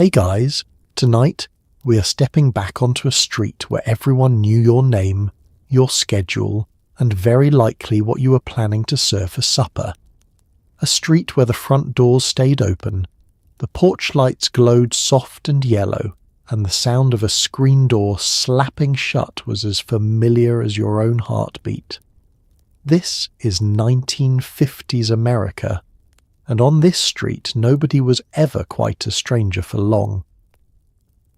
Hey guys, tonight we are stepping back onto a street where everyone knew your name, your schedule, and very likely what you were planning to serve for supper. A street where the front doors stayed open, the porch lights glowed soft and yellow, and the sound of a screen door slapping shut was as familiar as your own heartbeat. This is 1950s America, and on this street nobody was ever quite a stranger for long.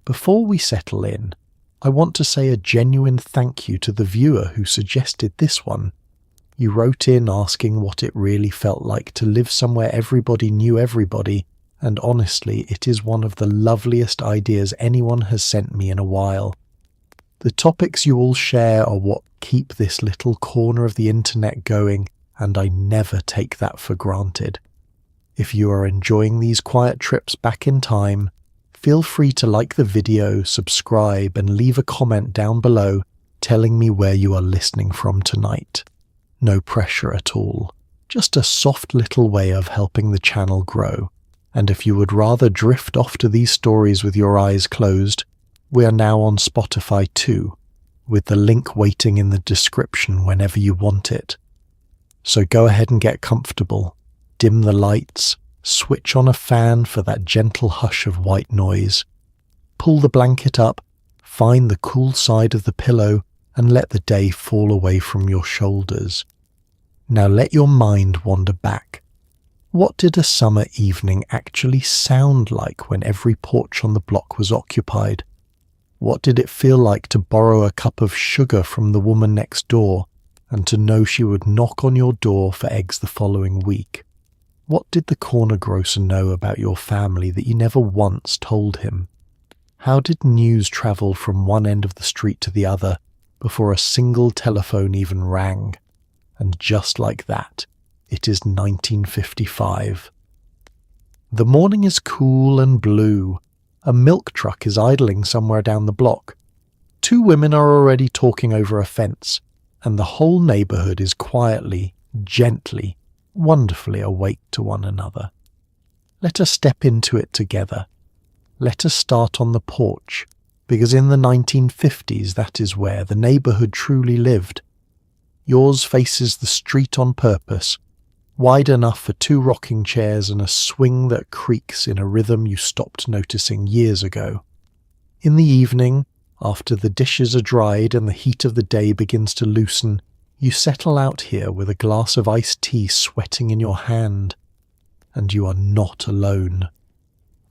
Before we settle in, I want to say a genuine thank you to the viewer who suggested this one. You wrote in asking what it really felt like to live somewhere everybody knew everybody, and honestly, it is one of the loveliest ideas anyone has sent me in a while. The topics you all share are what keep this little corner of the internet going, and I never take that for granted. If you are enjoying these quiet trips back in time, feel free to like the video, subscribe, and leave a comment down below telling me where you are listening from tonight. No pressure at all, just a soft little way of helping the channel grow. And if you would rather drift off to these stories with your eyes closed, we are now on Spotify too, with the link waiting in the description whenever you want it. So go ahead and get comfortable, dim the lights, switch on a fan for that gentle hush of white noise, pull the blanket up, find the cool side of the pillow, and let the day fall away from your shoulders. Now let your mind wander back. What did a summer evening actually sound like when every porch on the block was occupied? What did it feel like to borrow a cup of sugar from the woman next door and to know she would knock on your door for eggs the following week? What did the corner grocer know about your family that you never once told him? How did news travel from one end of the street to the other before a single telephone even rang? And just like that, it is 1955. The morning is cool and blue. A milk truck is idling somewhere down the block. Two women are already talking over a fence, and the whole neighborhood is quietly, gently, wonderfully awake to one another. Let us step into it together. Let us start on the porch, because in the 1950s that is where the neighborhood truly lived. Yours faces the street on purpose, wide enough for two rocking chairs and a swing that creaks in a rhythm you stopped noticing years ago. In the evening, after the dishes are dried and the heat of the day begins to loosen, you settle out here with a glass of iced tea sweating in your hand. And you are not alone.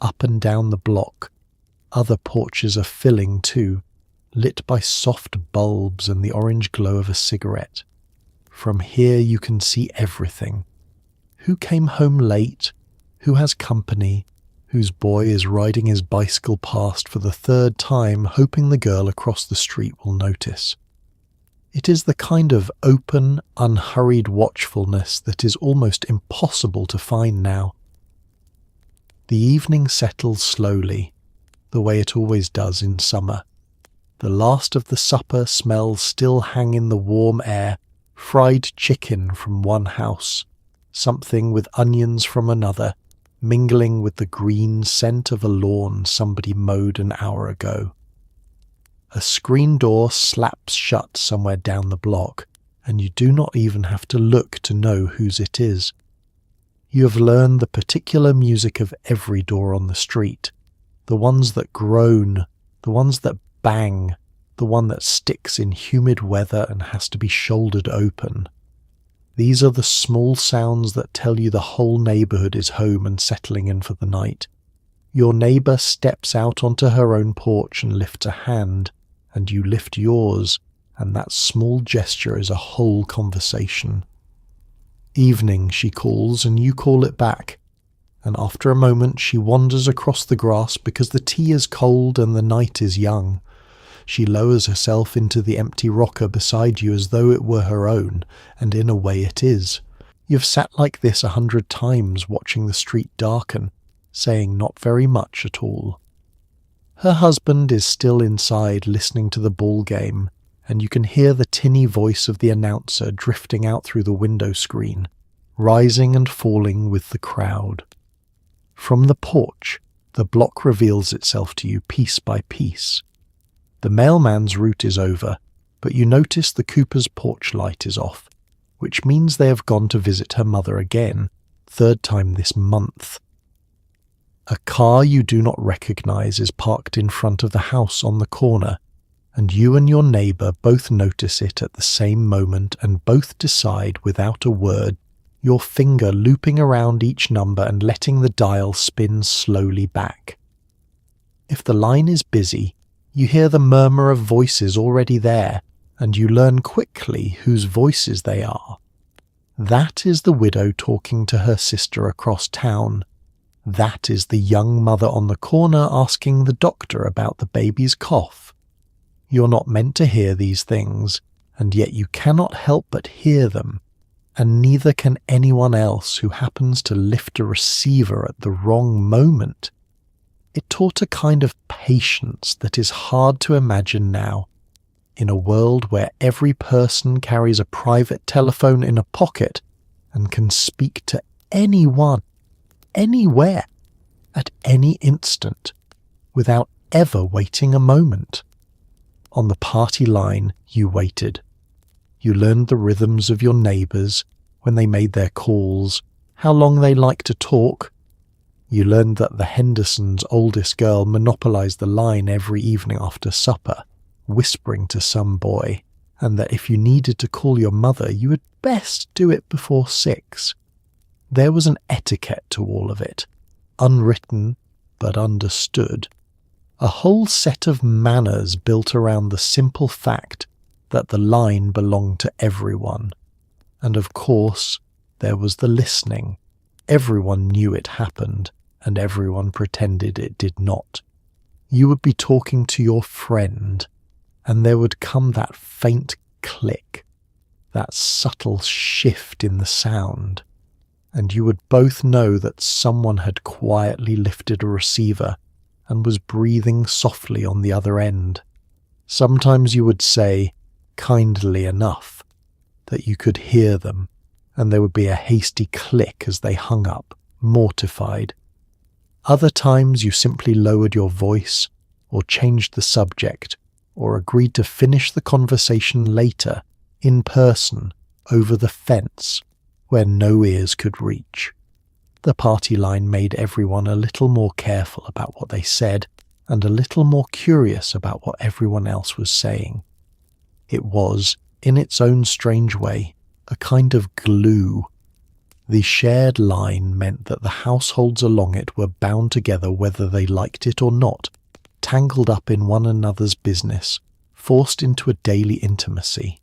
Up and down the block, other porches are filling too, lit by soft bulbs and the orange glow of a cigarette. From here you can see everything. Who came home late, who has company, whose boy is riding his bicycle past for the third time, hoping the girl across the street will notice. It is the kind of open, unhurried watchfulness that is almost impossible to find now. The evening settles slowly, the way it always does in summer. The last of the supper smells still hang in the warm air, fried chicken from one house, something with onions from another, mingling with the green scent of a lawn somebody mowed an hour ago. A screen door slaps shut somewhere down the block, and you do not even have to look to know whose it is. You have learned the particular music of every door on the street, the ones that groan, the ones that bang, the one that sticks in humid weather and has to be shouldered open. These are the small sounds that tell you the whole neighborhood is home and settling in for the night. Your neighbor steps out onto her own porch and lifts a hand, and you lift yours, and that small gesture is a whole conversation. Evening, she calls, and you call it back. And after a moment she wanders across the grass because the tea is cold and the night is young. She lowers herself into the empty rocker beside you as though it were her own, and in a way it is. You've sat like this 100 times watching the street darken, saying not very much at all. Her husband is still inside listening to the ball game, and you can hear the tinny voice of the announcer drifting out through the window screen, rising and falling with the crowd. From the porch, The block reveals itself to you piece by piece. The mailman's route is over, but you notice the Cooper's porch light is off, which means they have gone to visit her mother again, third time this month. A car you do not recognize is parked in front of the house on the corner, and you and your neighbour both notice it at the same moment and both decide without a word, your finger looping around each number and letting the dial spin slowly back. If the line is busy, you hear the murmur of voices already there, and you learn quickly whose voices they are. That is the widow talking to her sister across town. That is the young mother on the corner asking the doctor about the baby's cough. You're not meant to hear these things, and yet you cannot help but hear them, and neither can anyone else who happens to lift a receiver at the wrong moment. It taught a kind of patience that is hard to imagine now, in a world where every person carries a private telephone in a pocket and can speak to anyone, anywhere, at any instant, without ever waiting a moment. On the party line, you waited. You learned the rhythms of your neighbours, when they made their calls, how long they liked to talk. You learned that the Hendersons' oldest girl monopolised the line every evening after supper, whispering to some boy, and that if you needed to call your mother, you had best do it before 6. There was an etiquette to all of it, unwritten but understood. A whole set of manners built around the simple fact that the line belonged to everyone. And of course, there was the listening. Everyone knew it happened, and everyone pretended it did not. You would be talking to your friend, and there would come that faint click, that subtle shift in the sound, and you would both know that someone had quietly lifted a receiver and was breathing softly on the other end. Sometimes you would say, kindly enough, that you could hear them, and there would be a hasty click as they hung up, mortified. Other times you simply lowered your voice, or changed the subject, or agreed to finish the conversation later, in person, over the fence, where no ears could reach. The party line made everyone a little more careful about what they said, and a little more curious about what everyone else was saying. It was, in its own strange way, a kind of glue. The shared line meant that the households along it were bound together whether they liked it or not, tangled up in one another's business, forced into a daily intimacy.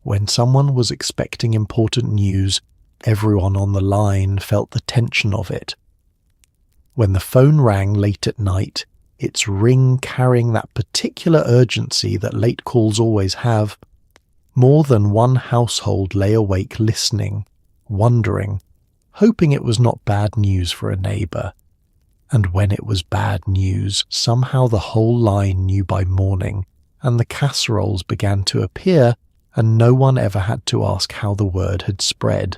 When someone was expecting important news, everyone on the line felt the tension of it. When the phone rang late at night, its ring carrying that particular urgency that late calls always have, more than one household lay awake listening, wondering, hoping it was not bad news for a neighbour. And when it was bad news, somehow the whole line knew by morning, and the casseroles began to appear, and no one ever had to ask how the word had spread.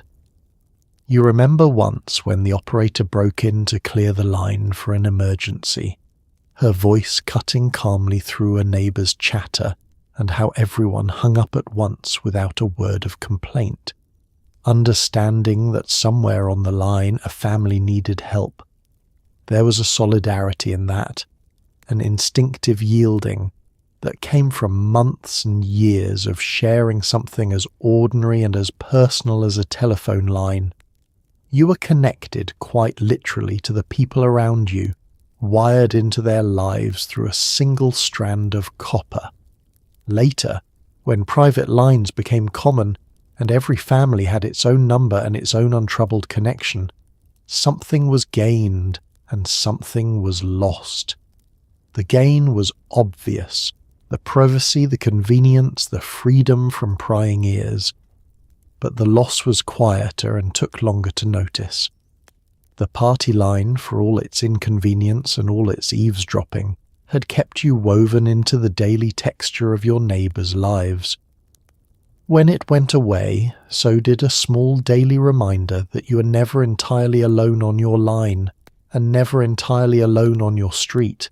You remember once when the operator broke in to clear the line for an emergency, her voice cutting calmly through a neighbour's chatter, and how everyone hung up at once without a word of complaint, understanding that somewhere on the line a family needed help. There was a solidarity in that, an instinctive yielding that came from months and years of sharing something as ordinary and as personal as a telephone line. You were connected quite literally to the people around you, wired into their lives through a single strand of copper. Later, when private lines became common and every family had its own number and its own untroubled connection, something was gained and something was lost. The gain was obvious, the privacy, the convenience, the freedom from prying ears. But the loss was quieter and took longer to notice. The party line, for all its inconvenience and all its eavesdropping, had kept you woven into the daily texture of your neighbours' lives. When it went away, so did a small daily reminder that you are never entirely alone on your line, and never entirely alone on your street.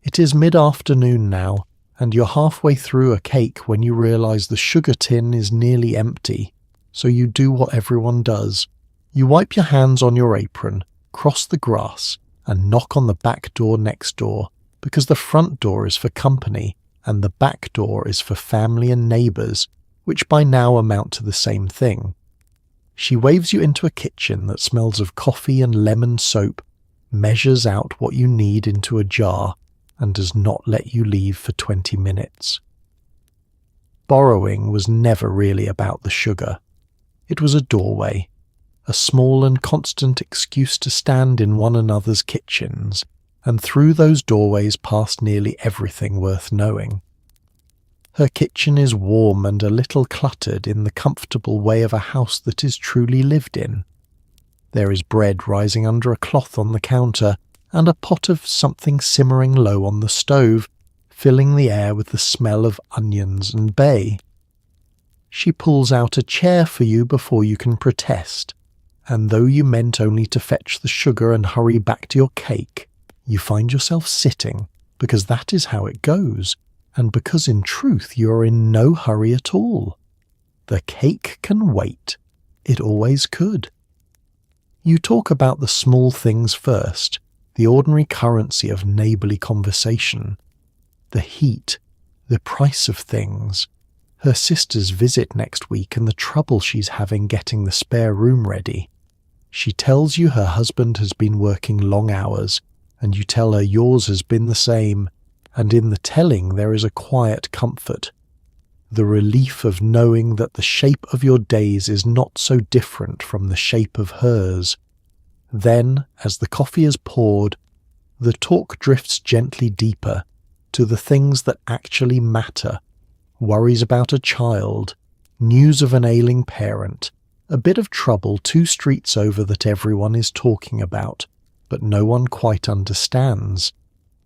It is mid-afternoon now, and you're halfway through a cake when you realize the sugar tin is nearly empty, so you do what everyone does. You wipe your hands on your apron, cross the grass, and knock on the back door next door, because the front door is for company, and the back door is for family and neighbours, which by now amount to the same thing. She waves you into a kitchen that smells of coffee and lemon soap, measures out what you need into a jar, and does not let you leave for 20 minutes. Borrowing was never really about the sugar. It was a doorway, a small and constant excuse to stand in one another's kitchens, and through those doorways passed nearly everything worth knowing. Her kitchen is warm and a little cluttered in the comfortable way of a house that is truly lived in. There is bread rising under a cloth on the counter, and a pot of something simmering low on the stove, filling the air with the smell of onions and bay. She pulls out a chair for you before you can protest, and though you meant only to fetch the sugar and hurry back to your cake, you find yourself sitting, because that is how it goes, and because in truth you are in no hurry at all. The cake can wait. It always could. You talk about the small things first, the ordinary currency of neighbourly conversation, the heat, the price of things, her sister's visit next week and the trouble she's having getting the spare room ready. She tells you her husband has been working long hours, and you tell her yours has been the same, and in the telling there is a quiet comfort, the relief of knowing that the shape of your days is not so different from the shape of hers. Then, as the coffee is poured, the talk drifts gently deeper to the things that actually matter, worries about a child, news of an ailing parent, a bit of trouble 2 streets over that everyone is talking about, but no one quite understands.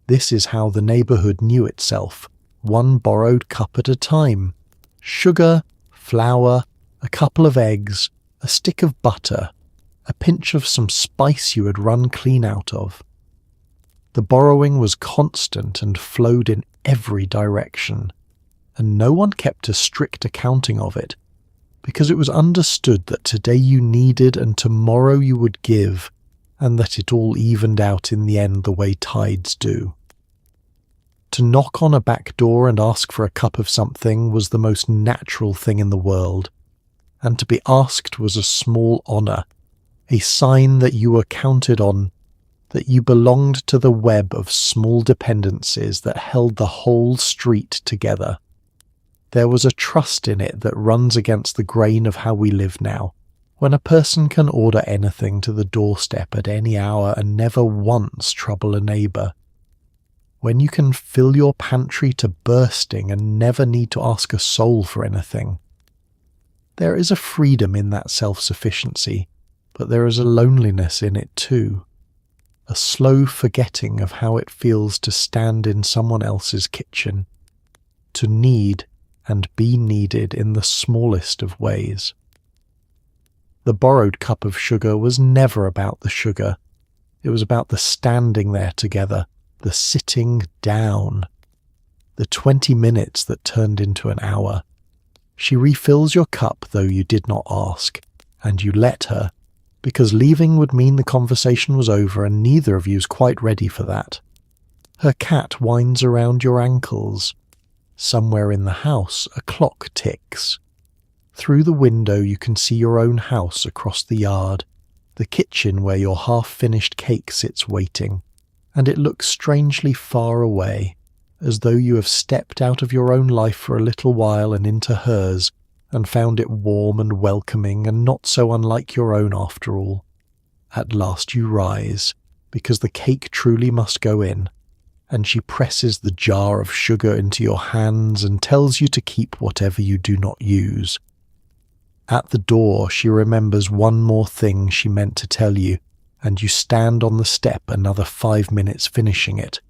This is how the neighbourhood knew itself, one borrowed cup at a time. Sugar, flour, a couple of eggs, a stick of butter, a pinch of some spice you had run clean out of. The borrowing was constant and flowed in every direction, and no one kept a strict accounting of it, because it was understood that today you needed and tomorrow you would give, and that it all evened out in the end the way tides do. To knock on a back door and ask for a cup of something was the most natural thing in the world, and to be asked was a small honour, a sign that you were counted on, that you belonged to the web of small dependencies that held the whole street together. There was a trust in it that runs against the grain of how we live now, when a person can order anything to the doorstep at any hour and never once trouble a neighbour. When you can fill your pantry to bursting and never need to ask a soul for anything. There is a freedom in that self-sufficiency, but there is a loneliness in it too, a slow forgetting of how it feels to stand in someone else's kitchen, to need and be needed in the smallest of ways. The borrowed cup of sugar was never about the sugar. It was about the standing there together, the sitting down, the 20 minutes that turned into an hour. She refills your cup though you did not ask, and you let her, because leaving would mean the conversation was over and neither of you's quite ready for that. Her cat winds around your ankles. Somewhere in the house a clock ticks. Through the window you can see your own house across the yard, the kitchen where your half-finished cake sits waiting, and it looks strangely far away, as though you have stepped out of your own life for a little while and into hers, and found it warm and welcoming and not so unlike your own after all. At last you rise, because the cake truly must go in, and she presses the jar of sugar into your hands and tells you to keep whatever you do not use. At the door she remembers one more thing she meant to tell you, and you stand on the step another 5 minutes finishing it.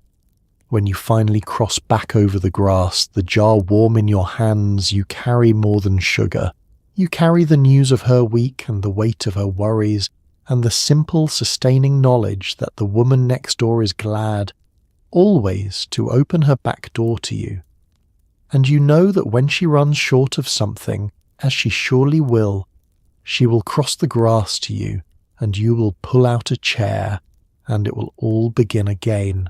When you finally cross back over the grass, the jar warm in your hands, you carry more than sugar. You carry the news of her week and the weight of her worries, and the simple, sustaining knowledge that the woman next door is glad, always, to open her back door to you. And you know that when she runs short of something, as she surely will, she will cross the grass to you, and you will pull out a chair, and it will all begin again.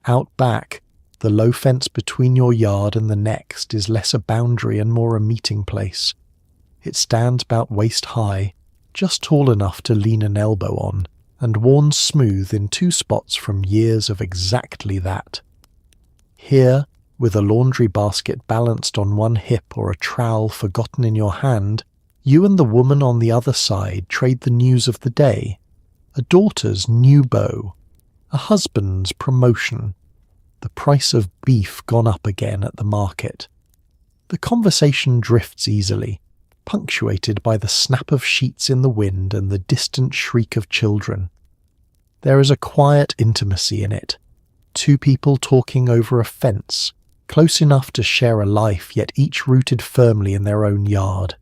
Out back, the low fence between your yard and the next is less a boundary and more a meeting place. It stands about waist high, just tall enough to lean an elbow on, and worn smooth in 2 spots from years of exactly that. Here, with a laundry basket balanced on one hip or a trowel forgotten in your hand, you and the woman on the other side trade the news of the day, a daughter's new beau, a husband's promotion, the price of beef gone up again at the market. The conversation drifts easily, punctuated by the snap of sheets in the wind and the distant shriek of children. There is a quiet intimacy in it, 2 people talking over a fence, close enough to share a life, yet each rooted firmly in their own yard.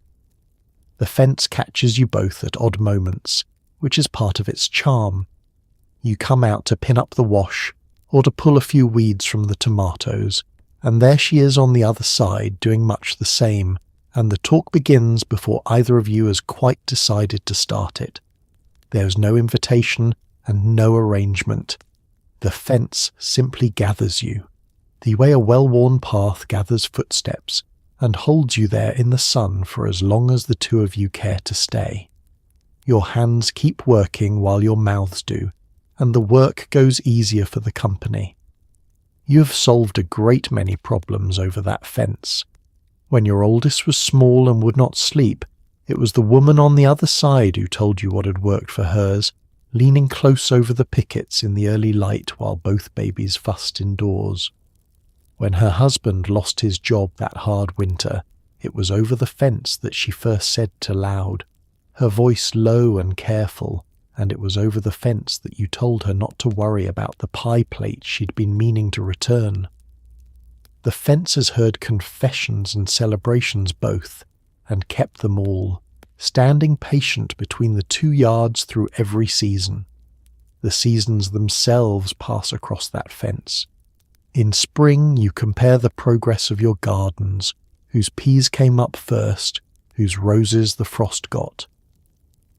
The fence catches you both at odd moments, which is part of its charm. You come out to pin up the wash, or to pull a few weeds from the tomatoes, and there she is on the other side doing much the same, and the talk begins before either of you has quite decided to start it. There's no invitation and no arrangement. The fence simply gathers you, the way a well-worn path gathers footsteps, and holds you there in the sun for as long as the 2 of you care to stay. Your hands keep working while your mouths do, and the work goes easier for the company. You have solved a great many problems over that fence. When your oldest was small and would not sleep, it was the woman on the other side who told you what had worked for hers, leaning close over the pickets in the early light while both babies fussed indoors. When her husband lost his job that hard winter, it was over the fence that she first said to loud, her voice low and careful, and it was over the fence that you told her not to worry about the pie plate she'd been meaning to return. The fence has heard confessions and celebrations both, and kept them all, standing patient between the 2 yards through every season. The seasons themselves pass across that fence. In spring you compare the progress of your gardens, whose peas came up first, whose roses the frost got.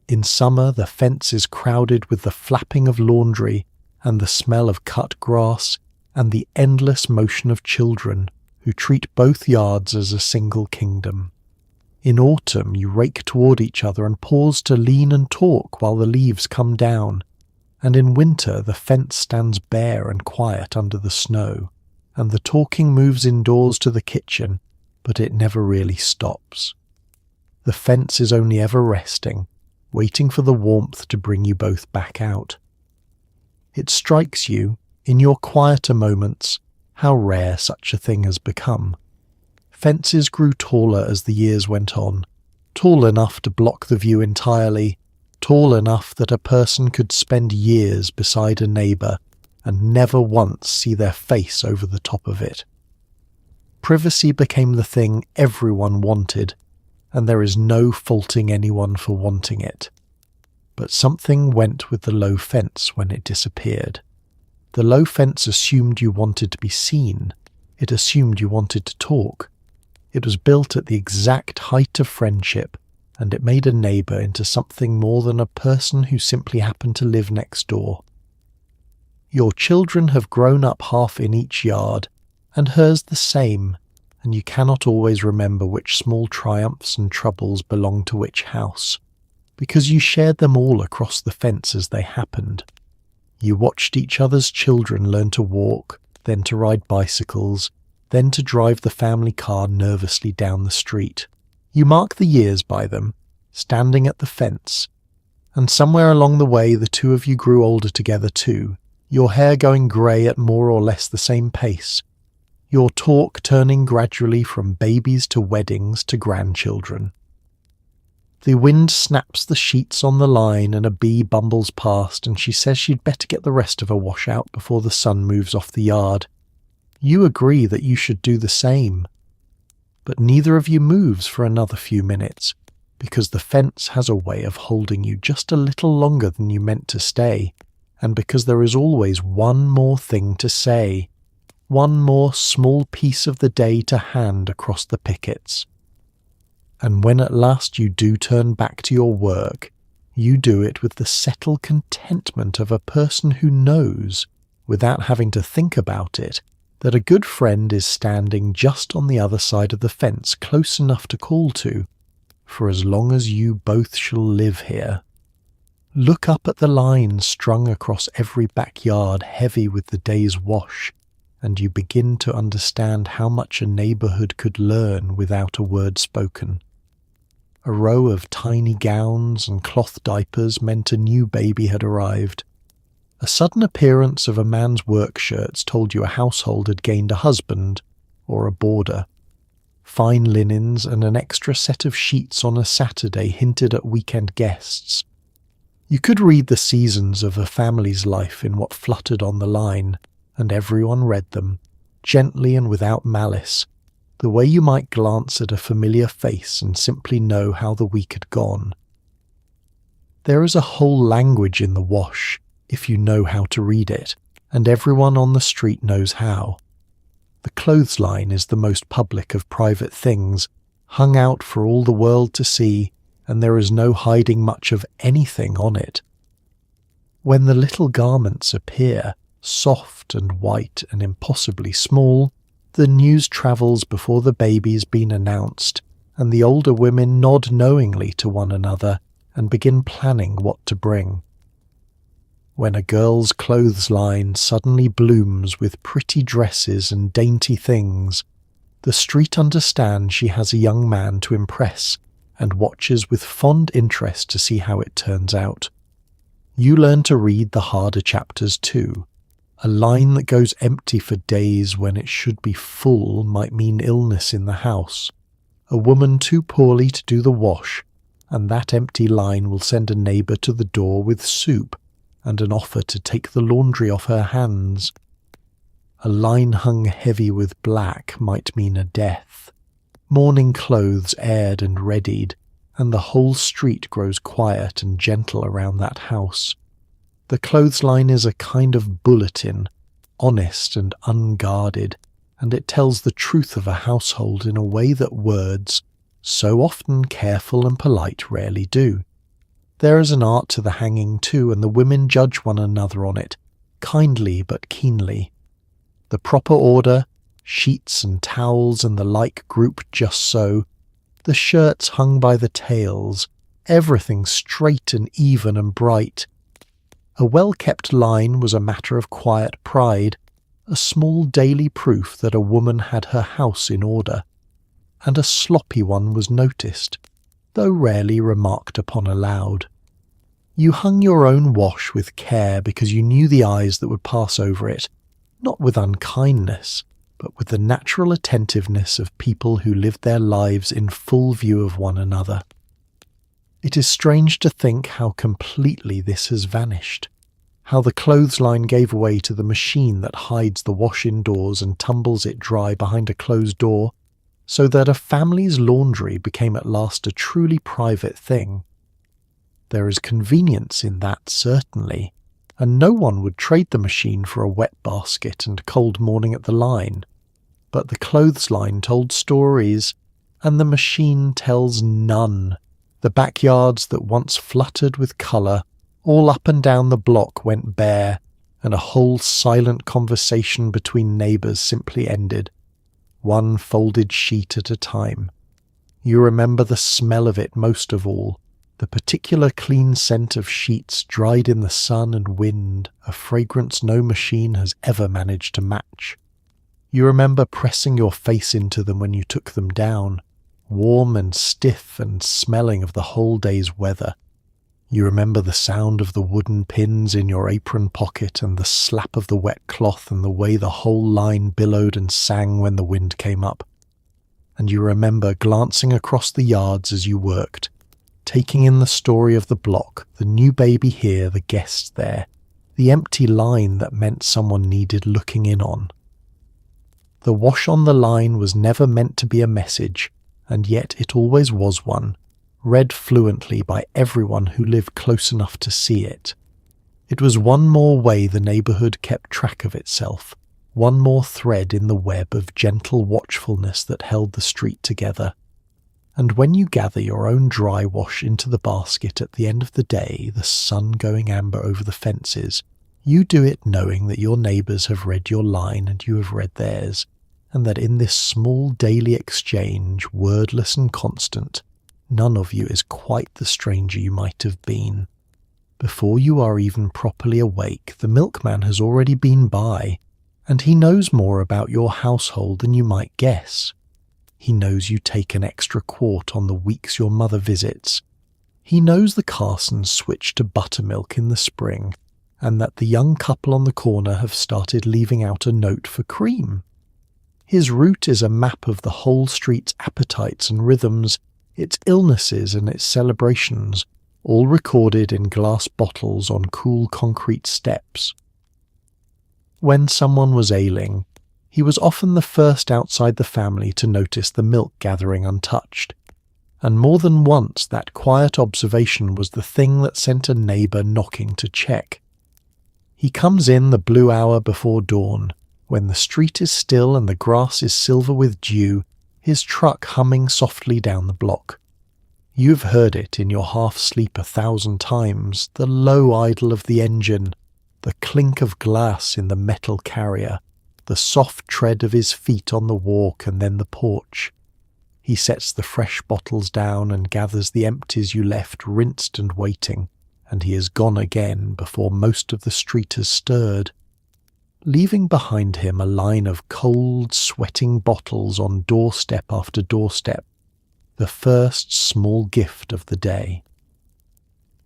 In summer the fence is crowded with the flapping of laundry and the smell of cut grass and the endless motion of children who treat both yards as a single kingdom. In autumn you rake toward each other and pause to lean and talk while the leaves come down, and in winter the fence stands bare and quiet under the snow, and the talking moves indoors to the kitchen, but it never really stops. The fence is only ever resting, waiting for the warmth to bring you both back out. It strikes you, in your quieter moments, how rare such a thing has become. Fences grew taller as the years went on, tall enough to block the view entirely, tall enough that a person could spend years beside a neighbour and never once see their face over the top of it. Privacy became the thing everyone wanted, and there is no faulting anyone for wanting it. But something went with the low fence when it disappeared. The low fence assumed you wanted to be seen. It assumed you wanted to talk. It was built at the exact height of friendship, and it made a neighbour into something more than a person who simply happened to live next door. Your children have grown up half in each yard, and hers the same, and you cannot always remember which small triumphs and troubles belonged to which house, because you shared them all across the fence as they happened. You watched each other's children learn to walk, then to ride bicycles, then to drive the family car nervously down the street. You mark the years by them, standing at the fence, and somewhere along the way the 2 of you grew older together too, your hair going grey at more or less the same pace, your talk turning gradually from babies to weddings to grandchildren. The wind snaps the sheets on the line and a bee bumbles past and she says she'd better get the rest of her wash out before the sun moves off the yard. You agree that you should do the same. But neither of you moves for another few minutes, because the fence has a way of holding you just a little longer than you meant to stay, and because there is always one more thing to say, one more small piece of the day to hand across the pickets. And when at last you do turn back to your work, you do it with the settled contentment of a person who knows, without having to think about it, that a good friend is standing just on the other side of the fence, close enough to call to, for as long as you both shall live here. Look up at the lines strung across every backyard heavy with the day's wash, and you begin to understand how much a neighbourhood could learn without a word spoken. A row of tiny gowns and cloth diapers meant a new baby had arrived. A sudden appearance of a man's work shirts told you a household had gained a husband or a boarder. Fine linens and an extra set of sheets on a Saturday hinted at weekend guests. You could read the seasons of a family's life in what fluttered on the line, and everyone read them, gently and without malice, the way you might glance at a familiar face and simply know how the week had gone. There is a whole language in the wash, if you know how to read it, and everyone on the street knows how. The clothesline is the most public of private things, hung out for all the world to see, and there is no hiding much of anything on it. When the little garments appear, soft and white and impossibly small, the news travels before the baby's been announced, and the older women nod knowingly to one another and begin planning what to bring. When a girl's clothesline suddenly blooms with pretty dresses and dainty things, the street understands she has a young man to impress and watches with fond interest to see how it turns out. You learn to read the harder chapters too. A line that goes empty for days when it should be full might mean illness in the house, a woman too poorly to do the wash, and that empty line will send a neighbour to the door with soup and an offer to take the laundry off her hands. A line hung heavy with black might mean a death. Mourning clothes aired and readied, and the whole street grows quiet and gentle around that house. The clothesline is a kind of bulletin, honest and unguarded, and it tells the truth of a household in a way that words, so often careful and polite, rarely do. There is an art to the hanging too, and the women judge one another on it, kindly but keenly. The proper order, sheets and towels and the like grouped just so, the shirts hung by the tails, everything straight and even and bright. A well-kept line was a matter of quiet pride, a small daily proof that a woman had her house in order, and a sloppy one was noticed, though rarely remarked upon aloud. You hung your own wash with care because you knew the eyes that would pass over it, not with unkindness, but with the natural attentiveness of people who lived their lives in full view of one another. It is strange to think how completely this has vanished, how the clothesline gave way to the machine that hides the wash indoors and tumbles it dry behind a closed door, so that a family's laundry became at last a truly private thing. There is convenience in that, certainly, and no one would trade the machine for a wet basket and cold morning at the line. But the clothesline told stories, and the machine tells none. The backyards that once fluttered with colour, all up and down the block went bare, and a whole silent conversation between neighbours simply ended, one folded sheet at a time. You remember the smell of it most of all, the particular clean scent of sheets dried in the sun and wind, a fragrance no machine has ever managed to match. You remember pressing your face into them when you took them down, warm and stiff and smelling of the whole day's weather. You remember the sound of the wooden pins in your apron pocket and the slap of the wet cloth and the way the whole line billowed and sang when the wind came up. And you remember glancing across the yards as you worked, taking in the story of the block, the new baby here, the guests there, the empty line that meant someone needed looking in on. The wash on the line was never meant to be a message, and yet it always was one, read fluently by everyone who lived close enough to see it. It was one more way the neighborhood kept track of itself, one more thread in the web of gentle watchfulness that held the street together. And when you gather your own dry wash into the basket at the end of the day, the sun going amber over the fences, you do it knowing that your neighbors have read your line and you have read theirs, and that in this small daily exchange, wordless and constant, none of you is quite the stranger you might have been. Before you are even properly awake, the milkman has already been by, and he knows more about your household than you might guess. He knows you take an extra quart on the weeks your mother visits. He knows the Carsons switch to buttermilk in the spring, and that the young couple on the corner have started leaving out a note for cream. His route is a map of the whole street's appetites and rhythms, its illnesses and its celebrations, all recorded in glass bottles on cool concrete steps. When someone was ailing, he was often the first outside the family to notice the milk gathering untouched, and more than once that quiet observation was the thing that sent a neighbour knocking to check. He comes in the blue hour before dawn, when the street is still and the grass is silver with dew, his truck humming softly down the block. You've heard it in your half-sleep 1,000 times, the low idle of the engine, the clink of glass in the metal carrier, the soft tread of his feet on the walk and then the porch. He sets the fresh bottles down and gathers the empties you left rinsed and waiting, and he is gone again before most of the street has stirred, leaving behind him a line of cold, sweating bottles on doorstep after doorstep, the first small gift of the day.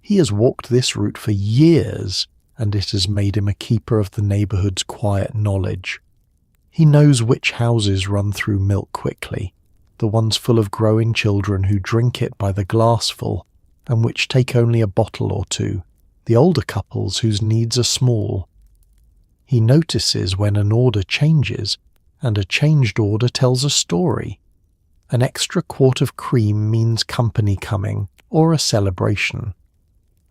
He has walked this route for years, and it has made him a keeper of the neighbourhood's quiet knowledge. He knows which houses run through milk quickly, the ones full of growing children who drink it by the glassful, and which take only a bottle or two, the older couples whose needs are small. He notices when an order changes, and a changed order tells a story. An extra quart of cream means company coming, or a celebration.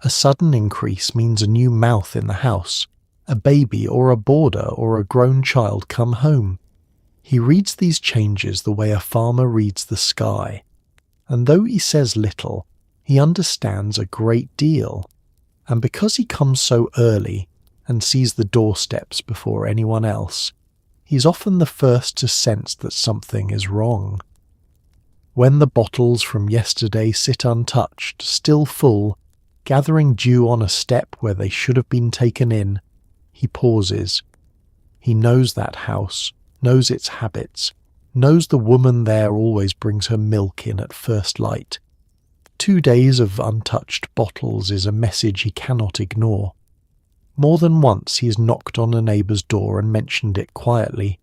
A sudden increase means a new mouth in the house, a baby or a boarder or a grown child come home. He reads these changes the way a farmer reads the sky, and though he says little, he understands a great deal, and because he comes so early and sees the doorsteps before anyone else, he's often the first to sense that something is wrong. When the bottles from yesterday sit untouched, still full, gathering dew on a step where they should have been taken in, he pauses. He knows that house, knows its habits, knows the woman there always brings her milk in at first light. 2 days of untouched bottles is a message he cannot ignore. More than once he has knocked on a neighbour's door and mentioned it quietly,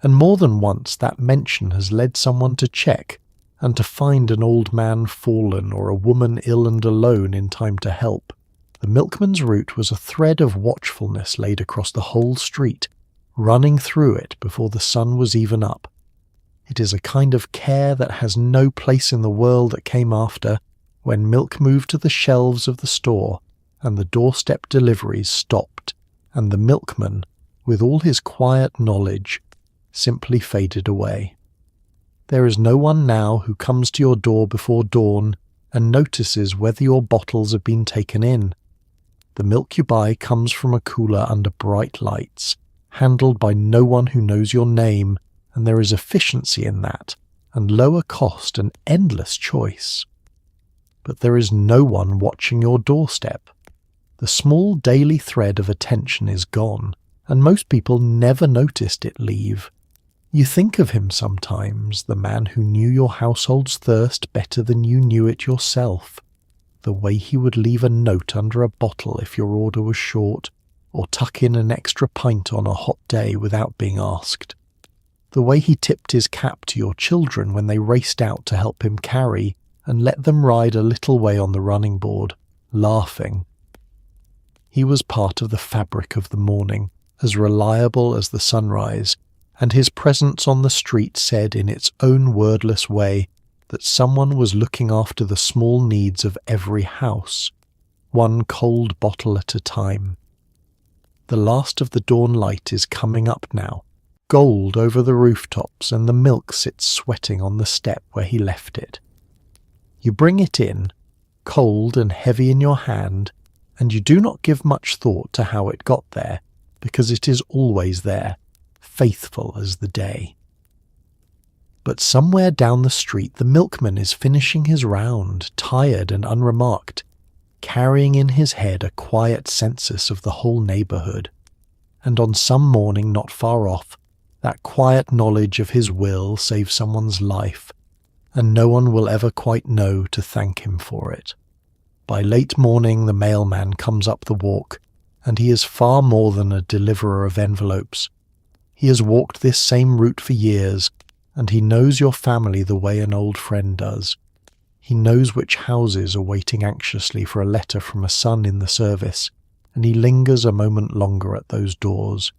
and more than once that mention has led someone to check and to find an old man fallen or a woman ill and alone in time to help. The milkman's route was a thread of watchfulness laid across the whole street, running through it before the sun was even up. It is a kind of care that has no place in the world that came after, when milk moved to the shelves of the store, and the doorstep deliveries stopped, and the milkman, with all his quiet knowledge, simply faded away. There is no one now who comes to your door before dawn and notices whether your bottles have been taken in. The milk you buy comes from a cooler under bright lights, handled by no one who knows your name, and there is efficiency in that, and lower cost and endless choice. But there is no one watching your doorstep. The small daily thread of attention is gone, and most people never noticed it leave. You think of him sometimes, the man who knew your household's thirst better than you knew it yourself, the way he would leave a note under a bottle if your order was short, or tuck in an extra pint on a hot day without being asked, the way he tipped his cap to your children when they raced out to help him carry and let them ride a little way on the running board, laughing. He was part of the fabric of the morning, as reliable as the sunrise, and his presence on the street said in its own wordless way, that someone was looking after the small needs of every house, one cold bottle at a time. The last of the dawn light is coming up now, gold over the rooftops, and the milk sits sweating on the step where he left it. You bring it in, cold and heavy in your hand, and you do not give much thought to how it got there, because it is always there, faithful as the day. But somewhere down the street the milkman is finishing his round, tired and unremarked, carrying in his head a quiet census of the whole neighbourhood, and on some morning not far off, that quiet knowledge of his will save someone's life, and no one will ever quite know to thank him for it. By late morning the mailman comes up the walk, and he is far more than a deliverer of envelopes. He has walked this same route for years, and he knows your family the way an old friend does. He knows which houses are waiting anxiously for a letter from a son in the service, and he lingers a moment longer at those doors.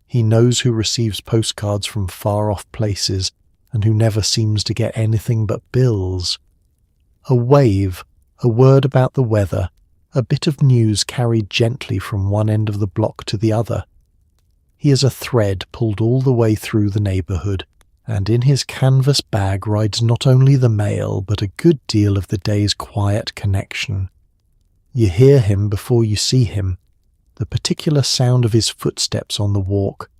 He knows who receives postcards from far-off places, and who never seems to get anything but bills. A wave, a word about the weather, a bit of news carried gently from one end of the block to the other. He is a thread pulled all the way through the neighbourhood, and in his canvas bag rides not only the mail but a good deal of the day's quiet connection. You hear him before you see him, the particular sound of his footsteps on the walk,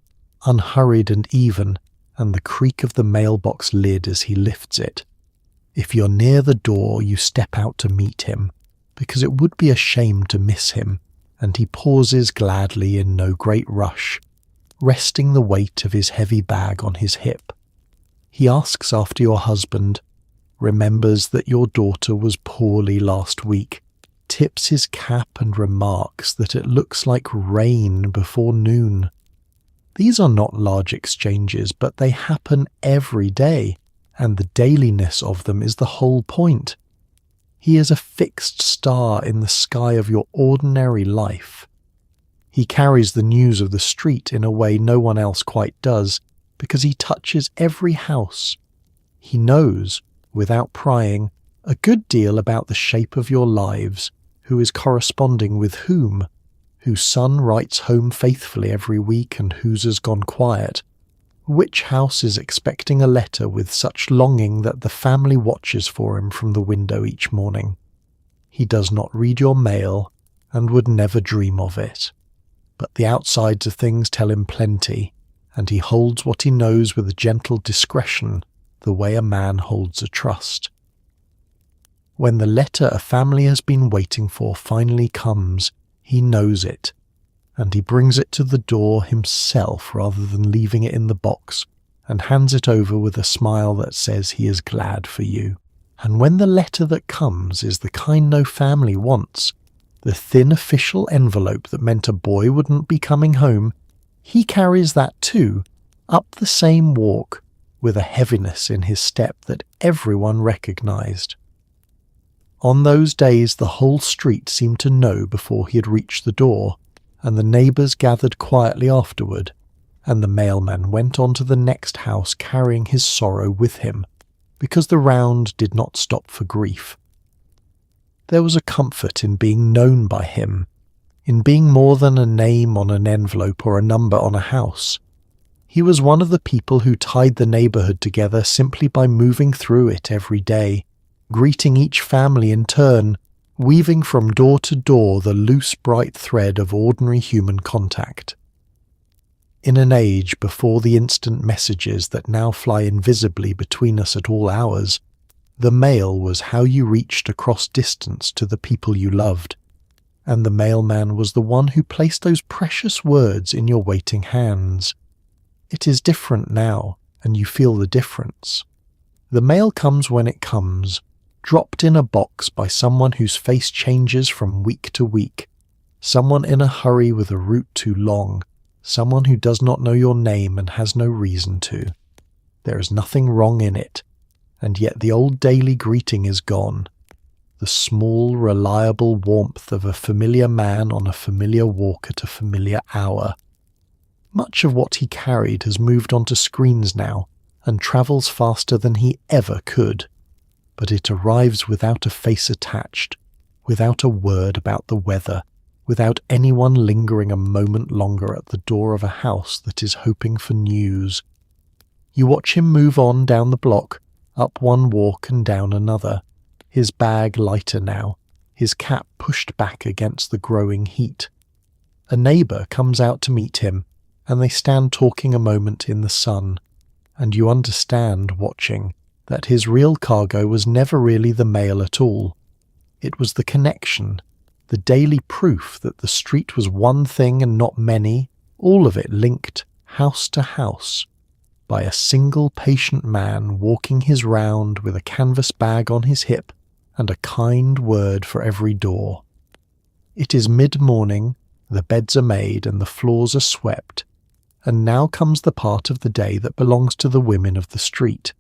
unhurried and even, and the creak of the mailbox lid as he lifts it. If you're near the door, you step out to meet him, because it would be a shame to miss him, and he pauses gladly in no great rush, resting the weight of his heavy bag on his hip. He asks after your husband, remembers that your daughter was poorly last week, tips his cap and remarks that it looks like rain before noon. These are not large exchanges, but they happen every day, and the dailiness of them is the whole point. He is a fixed star in the sky of your ordinary life. He carries the news of the street in a way no one else quite does, because he touches every house. He knows, without prying, a good deal about the shape of your lives, who is corresponding with whom, whose son writes home faithfully every week and whose has gone quiet, which house is expecting a letter with such longing that the family watches for him from the window each morning. He does not read your mail, and would never dream of it. But the outsides of things tell him plenty, and he holds what he knows with a gentle discretion, the way a man holds a trust. When the letter a family has been waiting for finally comes, he knows it, and he brings it to the door himself rather than leaving it in the box, and hands it over with a smile that says he is glad for you. And when the letter that comes is the kind no family wants, the thin official envelope that meant a boy wouldn't be coming home, he carries that too, up the same walk, with a heaviness in his step that everyone recognized. On those days the whole street seemed to know before he had reached the door, and the neighbours gathered quietly afterward, and the mailman went on to the next house carrying his sorrow with him, because the round did not stop for grief. There was a comfort in being known by him, in being more than a name on an envelope or a number on a house. He was one of the people who tied the neighbourhood together simply by moving through it every day, greeting each family in turn, weaving from door to door the loose bright thread of ordinary human contact. In an age before the instant messages that now fly invisibly between us at all hours, the mail was how you reached across distance to the people you loved, and the mailman was the one who placed those precious words in your waiting hands. It is different now, and you feel the difference. The mail comes when it comes, dropped in a box by someone whose face changes from week to week, someone in a hurry with a route too long, someone who does not know your name and has no reason to. There is nothing wrong in it, and yet the old daily greeting is gone. The small, reliable warmth of a familiar man on a familiar walk at a familiar hour. Much of what he carried has moved onto screens now, and travels faster than he ever could. but it arrives without a face attached, without a word about the weather, without anyone lingering a moment longer at the door of a house that is hoping for news. You watch him move on down the block, up one walk and down another, his bag lighter now, his cap pushed back against the growing heat. A neighbour comes out to meet him, and they stand talking a moment in the sun, and you understand, watching, that his real cargo was never really the mail at all. It was the connection, the daily proof that the street was one thing and not many, all of it linked, house to house, by a single patient man walking his round with a canvas bag on his hip and a kind word for every door. It is mid-morning, the beds are made and the floors are swept, and now comes the part of the day that belongs to the women of the street.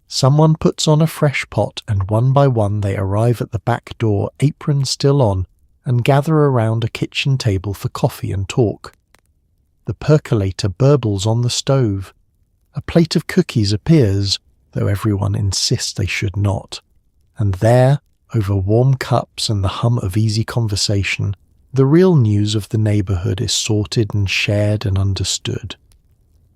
Someone puts on a fresh pot, and one by one they arrive at the back door, apron still on, and gather around a kitchen table for coffee and talk. The percolator burbles on the stove. A plate of cookies appears, though everyone insists they should not. And there, over warm cups and the hum of easy conversation, the real news of the neighbourhood is sorted and shared and understood.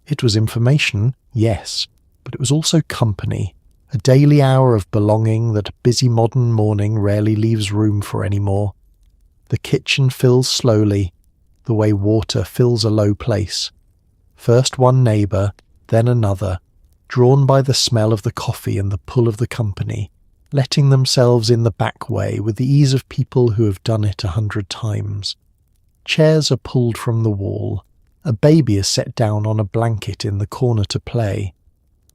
It was information, yes, but it was also company, a daily hour of belonging that a busy modern morning rarely leaves room for anymore. The kitchen fills slowly, the way water fills a low place. First one neighbour, then another, drawn by the smell of the coffee and the pull of the company, letting themselves in the back way with the ease of people who have done it 100 times. Chairs are pulled from the wall. A baby is set down on a blanket in the corner to play.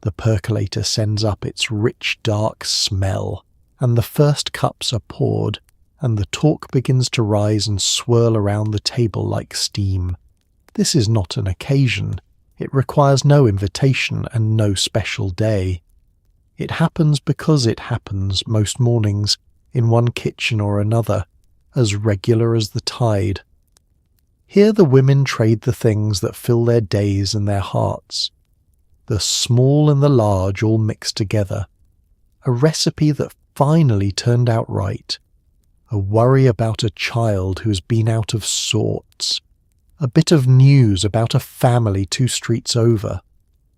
The percolator sends up its rich, dark smell, and the first cups are poured, and the talk begins to rise and swirl around the table like steam. This is not an occasion. It requires no invitation and no special day. It happens because it happens most mornings, in one kitchen or another, as regular as the tide. Here the women trade the things that fill their days and their hearts. The small and the large all mixed together. A recipe that finally turned out right. A worry about a child who's been out of sorts. A bit of news about a family 2 streets over.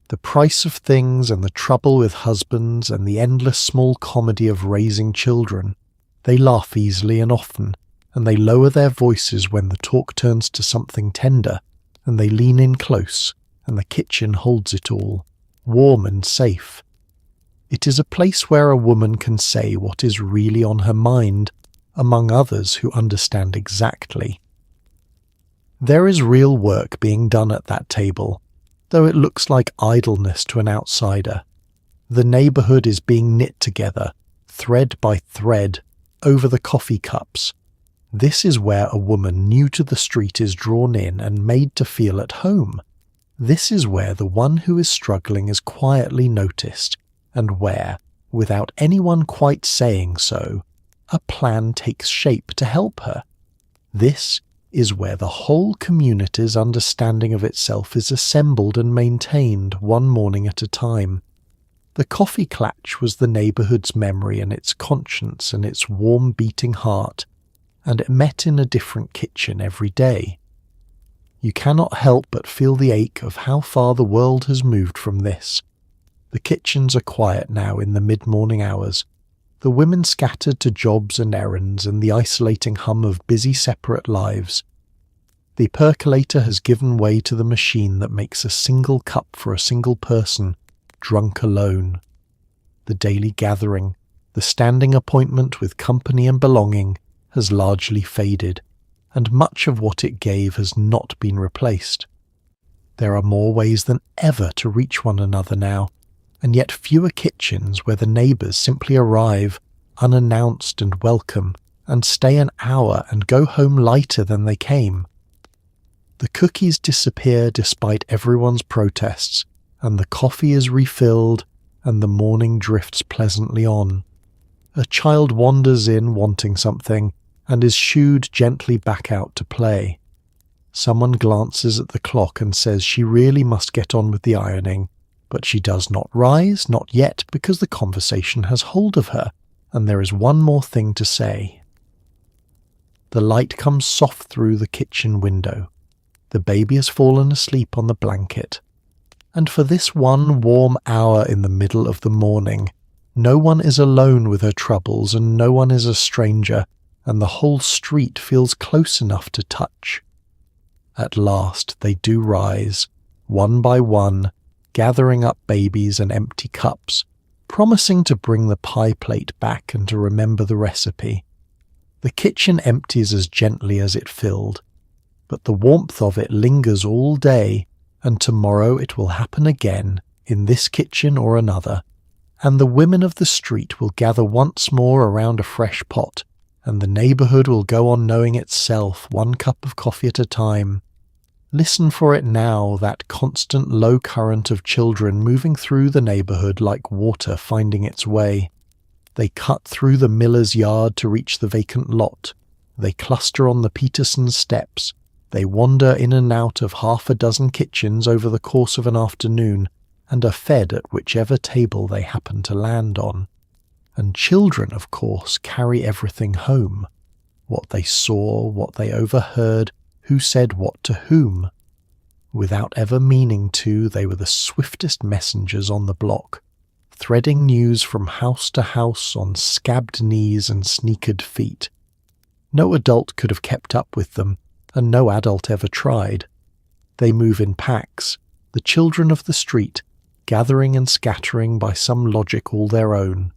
The price of things and the trouble with husbands and the endless small comedy of raising children. They laugh easily and often, and they lower their voices when the talk turns to something tender, and they lean in close, and the kitchen holds it all, warm and safe. It is a place where a woman can say what is really on her mind, among others who understand exactly. There is real work being done at that table, though it looks like idleness to an outsider. The neighbourhood is being knit together, thread by thread, over the coffee cups. This is where a woman new to the street is drawn in and made to feel at home. This is where the one who is struggling is quietly noticed, and where, without anyone quite saying so, a plan takes shape to help her. This is where the whole community's understanding of itself is assembled and maintained one morning at a time. The coffee clatch was the neighbourhood's memory and its conscience and its warm beating heart, and it met in a different kitchen every day. You cannot help but feel the ache of how far the world has moved from this. The kitchens are quiet now in the mid-morning hours, the women scattered to jobs and errands and the isolating hum of busy separate lives. The percolator has given way to the machine that makes a single cup for a single person, drunk alone. The daily gathering, the standing appointment with company and belonging, has largely faded, and much of what it gave has not been replaced. There are more ways than ever to reach one another now, and yet fewer kitchens where the neighbours simply arrive, unannounced and welcome, and stay an hour and go home lighter than they came. The cookies disappear despite everyone's protests, and the coffee is refilled, and the morning drifts pleasantly on. A child wanders in wanting something, and is shooed gently back out to play. Someone glances at the clock and says she really must get on with the ironing, But she does not rise, not yet, because the conversation has hold of her, and there is one more thing to say. The light comes soft through the kitchen window. The baby has fallen asleep on the blanket. And for this one warm hour in the middle of the morning, no one is alone with her troubles and no one is a stranger, and the whole street feels close enough to touch. At last they do rise, one by one, gathering up babies and empty cups, promising to bring the pie plate back and to remember the recipe. The kitchen empties as gently as it filled, but the warmth of it lingers all day, and tomorrow it will happen again, in this kitchen or another, and the women of the street will gather once more around a fresh pot, and the neighbourhood will go on knowing itself, one cup of coffee at a time. Listen for it now, that constant low current of children moving through the neighbourhood like water finding its way. They cut through the miller's yard to reach the vacant lot. They cluster on the Petersons' steps. They wander in and out of half a dozen kitchens over the course of an afternoon, and are fed at whichever table they happen to land on. And children, of course, carry everything home. What they saw, what they overheard, who said what to whom. Without ever meaning to, they were the swiftest messengers on the block, threading news from house to house on scabbed knees and sneakered feet. No adult could have kept up with them, and no adult ever tried. They move in packs, the children of the street, gathering and scattering by some logic all their own.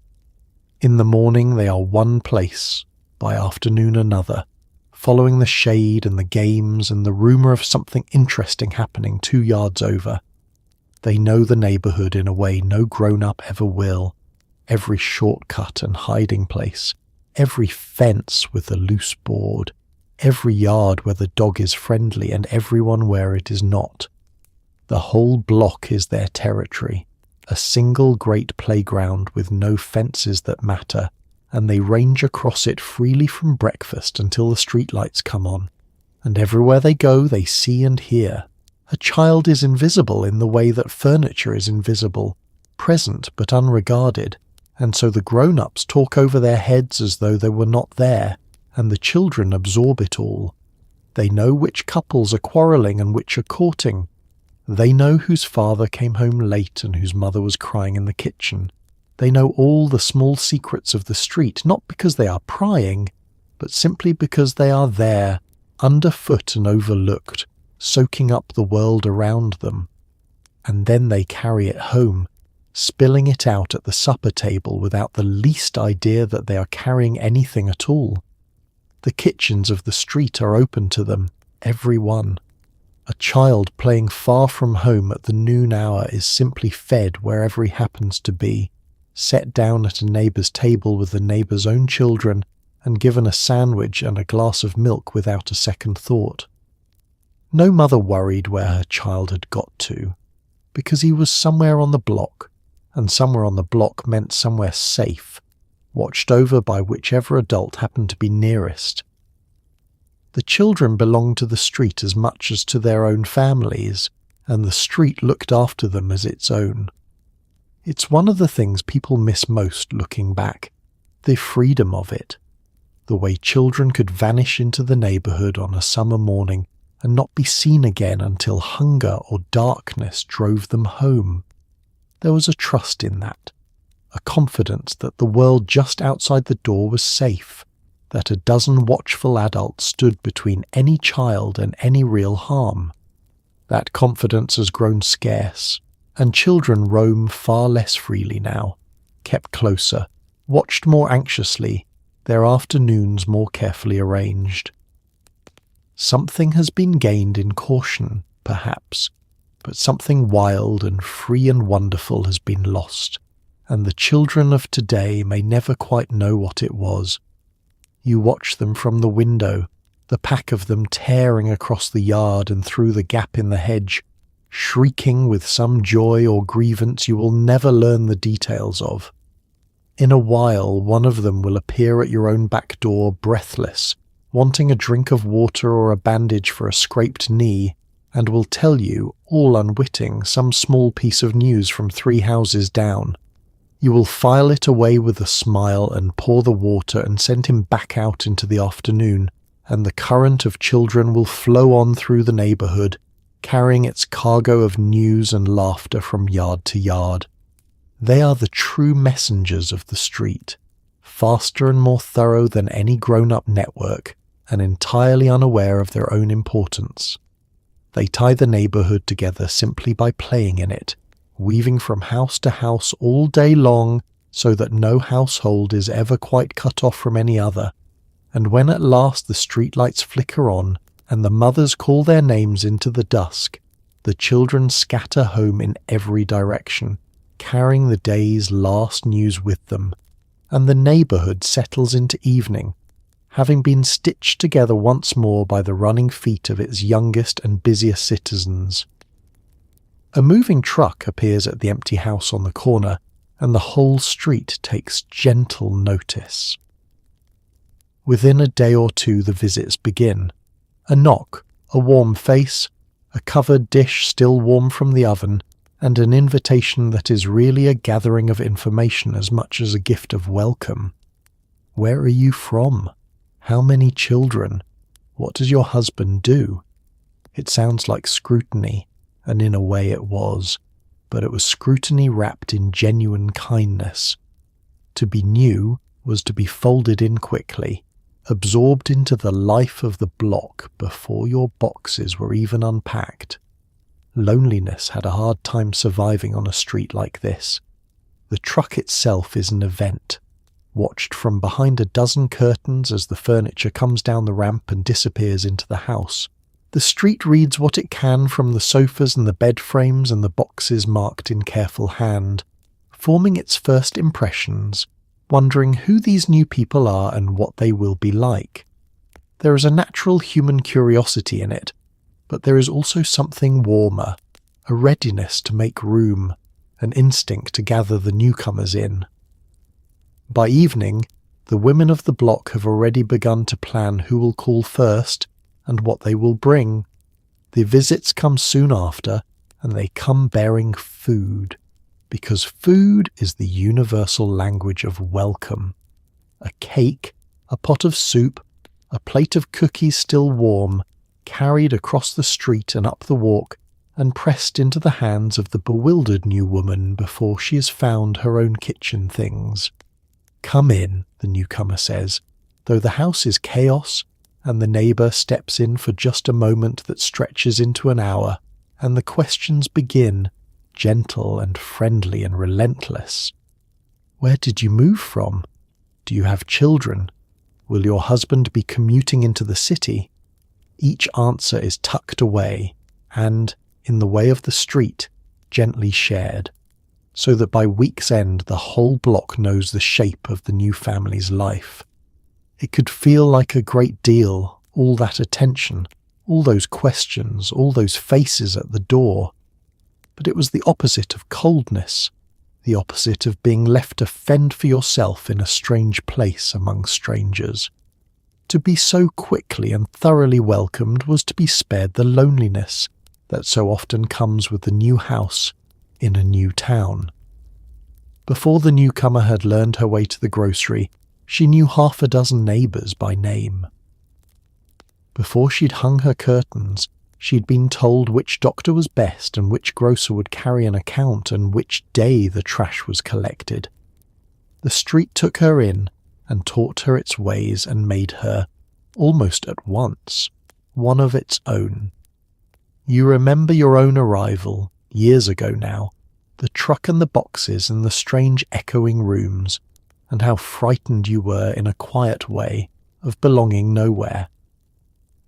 In the morning they are one place, by afternoon another, following the shade and the games and the rumour of something interesting happening 2 yards over. They know the neighbourhood in a way no grown-up ever will, every shortcut and hiding place, every fence with the loose board, every yard where the dog is friendly and everyone where it is not. The whole block is their territory, a single great playground with no fences that matter, and they range across it freely from breakfast until the streetlights come on, and everywhere they go they see and hear. A child is invisible in the way that furniture is invisible, present but unregarded, and so the grown-ups talk over their heads as though they were not there, and the children absorb it all. They know which couples are quarrelling and which are courting. They know whose father came home late and whose mother was crying in the kitchen. They know all the small secrets of the street, not because they are prying, but simply because they are there, underfoot and overlooked, soaking up the world around them. And then they carry it home, spilling it out at the supper table without the least idea that they are carrying anything at all. The kitchens of the street are open to them, every one. A child playing far from home at the noon hour is simply fed wherever he happens to be, set down at a neighbour's table with the neighbour's own children, and given a sandwich and a glass of milk without a second thought. No mother worried where her child had got to, because he was somewhere on the block, and somewhere on the block meant somewhere safe, watched over by whichever adult happened to be nearest. The children belonged to the street as much as to their own families, and the street looked after them as its own. It's one of the things people miss most looking back, the freedom of it, the way children could vanish into the neighbourhood on a summer morning and not be seen again until hunger or darkness drove them home. There was a trust in that, a confidence that the world just outside the door was safe, that a dozen watchful adults stood between any child and any real harm. That confidence has grown scarce, and children roam far less freely now, kept closer, watched more anxiously, their afternoons more carefully arranged. Something has been gained in caution, perhaps, but something wild and free and wonderful has been lost, and the children of today may never quite know what it was. You watch them from the window, the pack of them tearing across the yard and through the gap in the hedge, shrieking with some joy or grievance you will never learn the details of. In a while, one of them will appear at your own back door breathless, wanting a drink of water or a bandage for a scraped knee, and will tell you, all unwitting, some small piece of news from 3 houses down. You will file it away with a smile and pour the water and send him back out into the afternoon, and the current of children will flow on through the neighbourhood, carrying its cargo of news and laughter from yard to yard. They are the true messengers of the street, faster and more thorough than any grown-up network, and entirely unaware of their own importance. They tie the neighbourhood together simply by playing in it, weaving from house to house all day long so that no household is ever quite cut off from any other. And when at last the streetlights flicker on and the mothers call their names into the dusk, the children scatter home in every direction, carrying the day's last news with them, and the neighbourhood settles into evening, having been stitched together once more by the running feet of its youngest and busiest citizens. A moving truck appears at the empty house on the corner, and the whole street takes gentle notice. Within a day or two the visits begin. A knock, a warm face, a covered dish still warm from the oven, and an invitation that is really a gathering of information as much as a gift of welcome. Where are you from? How many children? What does your husband do? It sounds like scrutiny, and in a way it was, but it was scrutiny wrapped in genuine kindness. To be new was to be folded in quickly, absorbed into the life of the block before your boxes were even unpacked. Loneliness had a hard time surviving on a street like this. The truck itself is an event, watched from behind a dozen curtains as the furniture comes down the ramp and disappears into the house. The street reads what it can from the sofas and the bed frames and the boxes marked in careful hand, forming its first impressions, wondering who these new people are and what they will be like. There is a natural human curiosity in it, but there is also something warmer, a readiness to make room, an instinct to gather the newcomers in. By evening, the women of the block have already begun to plan who will call first and what they will bring. The visits come soon after, and they come bearing food, because food is the universal language of welcome. A cake, a pot of soup, a plate of cookies still warm, carried across the street and up the walk, and pressed into the hands of the bewildered new woman before she has found her own kitchen things. "Come in," the newcomer says, though the house is chaos, and the neighbour steps in for just a moment that stretches into an hour, and the questions begin, gentle and friendly and relentless. Where did you move from? Do you have children? Will your husband be commuting into the city? Each answer is tucked away and, in the way of the street, gently shared, so that by week's end the whole block knows the shape of the new family's life. It could feel like a great deal, all that attention, all those questions, all those faces at the door. But it was the opposite of coldness, the opposite of being left to fend for yourself in a strange place among strangers. To be so quickly and thoroughly welcomed was to be spared the loneliness that so often comes with the new house in a new town. Before the newcomer had learned her way to the grocery, she knew 6 neighbours by name. Before she'd hung her curtains, she'd been told which doctor was best and which grocer would carry an account and which day the trash was collected. The street took her in and taught her its ways and made her, almost at once, one of its own. You remember your own arrival, years ago now, the truck and the boxes and the strange echoing rooms, and how frightened you were in a quiet way of belonging nowhere.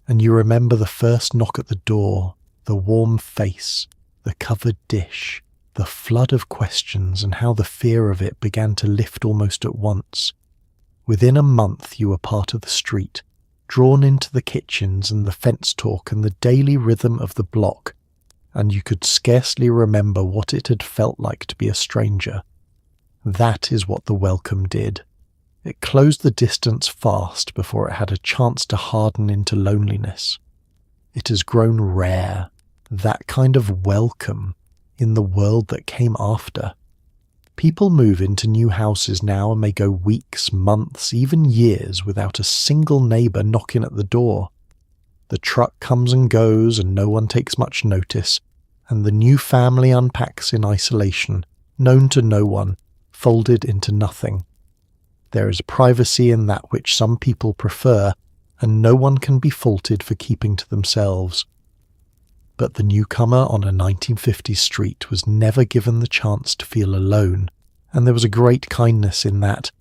And you remember the first knock at the door, the warm face, the covered dish, the flood of questions, and how the fear of it began to lift almost at once. Within a month you were part of the street, drawn into the kitchens and the fence talk and the daily rhythm of the block, and you could scarcely remember what it had felt like to be a stranger. That is what the welcome did. It closed the distance fast before it had a chance to harden into loneliness. It has grown rare, that kind of welcome in the world that came after. People move into new houses now and may go weeks, months, even years without a single neighbour knocking at the door. The truck comes and goes and no one takes much notice, and the new family unpacks in isolation, known to no one, folded into nothing. There is privacy in that which some people prefer, and no one can be faulted for keeping to themselves. But the newcomer on a 1950s street was never given the chance to feel alone, and there was a great kindness in that,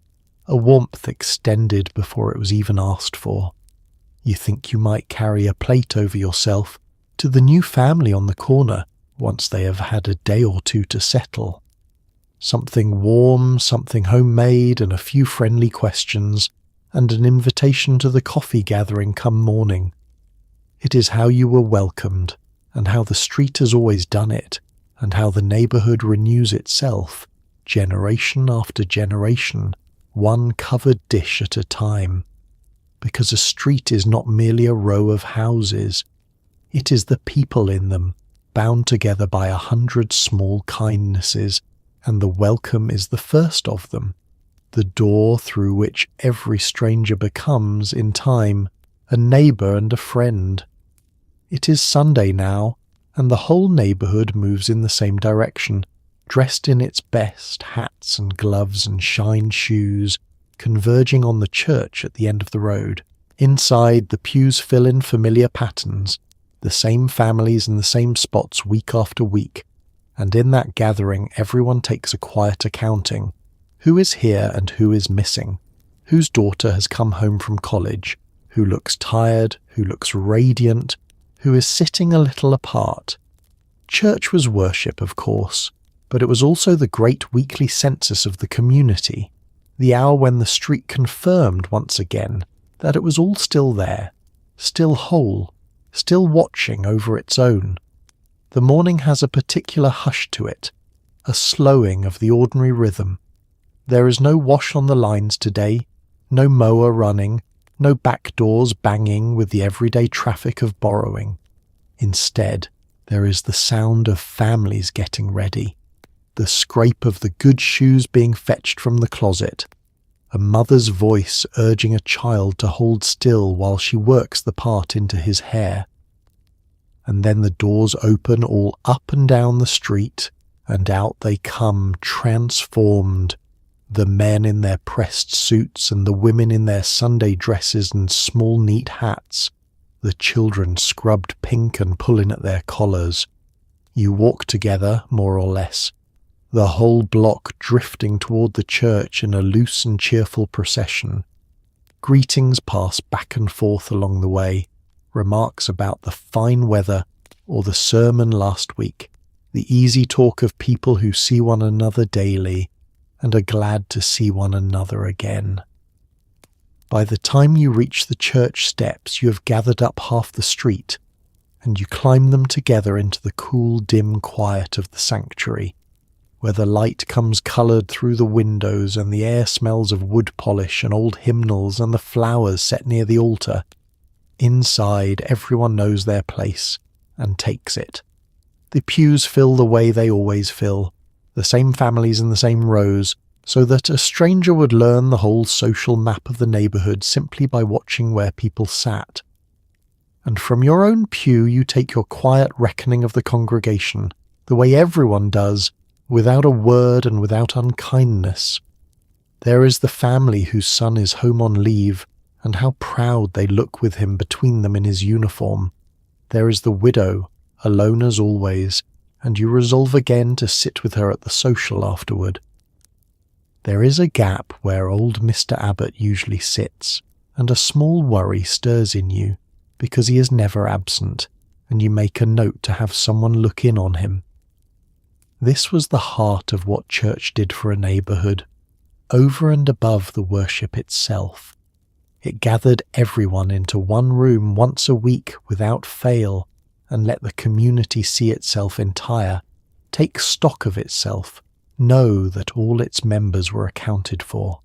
a warmth extended before it was even asked for. You think you might carry a plate over yourself to the new family on the corner once they have had a day or two to settle. Something warm, something homemade, and a few friendly questions, and an invitation to the coffee gathering come morning. It is how you were welcomed, and how the street has always done it, and how the neighbourhood renews itself, generation after generation, one covered dish at a time. Because a street is not merely a row of houses, it is the people in them, bound together by 100 small kindnesses, and the welcome is the first of them, the door through which every stranger becomes, in time, a neighbour and a friend. It is Sunday now, and the whole neighbourhood moves in the same direction, dressed in its best, hats and gloves and shined shoes, converging on the church at the end of the road. Inside, the pews fill in familiar patterns, the same families in the same spots week after week, and in that gathering everyone takes a quiet accounting. Who is here and who is missing? Whose daughter has come home from college? Who looks tired? Who looks radiant? Who is sitting a little apart? Church was worship, of course, but it was also the great weekly census of the community, the hour when the street confirmed once again that it was all still there, still whole, still watching over its own. The morning has a particular hush to it, a slowing of the ordinary rhythm. There is no wash on the lines today, no mower running, no back doors banging with the everyday traffic of borrowing. Instead, there is the sound of families getting ready, the scrape of the good shoes being fetched from the closet, a mother's voice urging a child to hold still while she works the part into his hair. And then the doors open all up and down the street, and out they come transformed, the men in their pressed suits and the women in their Sunday dresses and small neat hats, the children scrubbed pink and pulling at their collars. You walk together, more or less, the whole block drifting toward the church in a loose and cheerful procession. Greetings pass back and forth along the way, remarks about the fine weather or the sermon last week, the easy talk of people who see one another daily and are glad to see one another again. By the time you reach the church steps, you have gathered up half the street, and you climb them together into the cool, dim quiet of the sanctuary, where the light comes coloured through the windows and the air smells of wood polish and old hymnals and the flowers set near the altar. Inside, everyone knows their place and takes it. The pews fill the way they always fill, the same families in the same rows, so that a stranger would learn the whole social map of the neighbourhood simply by watching where people sat. And from your own pew you take your quiet reckoning of the congregation, the way everyone does, without a word and without unkindness. There is the family whose son is home on leave, and how proud they look with him between them in his uniform. There is the widow, alone as always, and you resolve again to sit with her at the social afterward. There is a gap where old Mr. Abbott usually sits, and a small worry stirs in you, because he is never absent, and you make a note to have someone look in on him. This was the heart of what church did for a neighbourhood, over and above the worship itself. It gathered everyone into one room once a week without fail, and let the community see itself entire, take stock of itself, know that all its members were accounted for.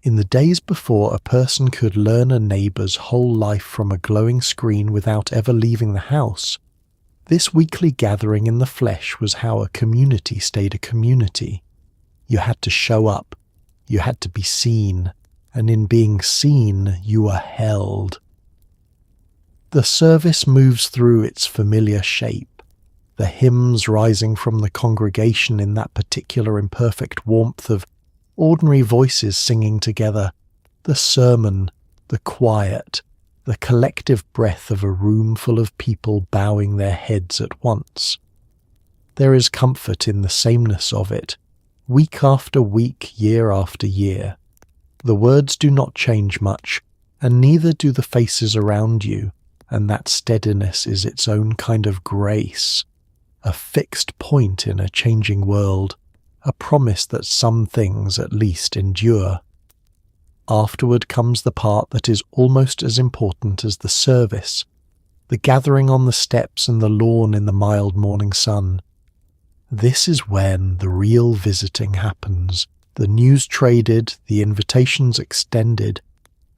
In the days before a person could learn a neighbour's whole life from a glowing screen without ever leaving the house, This weekly gathering in the flesh was how a community stayed a community. You had to show up, you had to be seen, and in being seen, you were held. The service moves through its familiar shape, the hymns rising from the congregation in that particular imperfect warmth of ordinary voices singing together, the sermon, the quiet, the collective breath of a room full of people bowing their heads at once. There is comfort in the sameness of it, week after week, year after year. The words do not change much, and neither do the faces around you, and that steadiness is its own kind of grace, a fixed point in a changing world, a promise that some things at least endure. Afterward comes the part that is almost as important as the service, the gathering on the steps and the lawn in the mild morning sun. This is when the real visiting happens, the news traded, the invitations extended,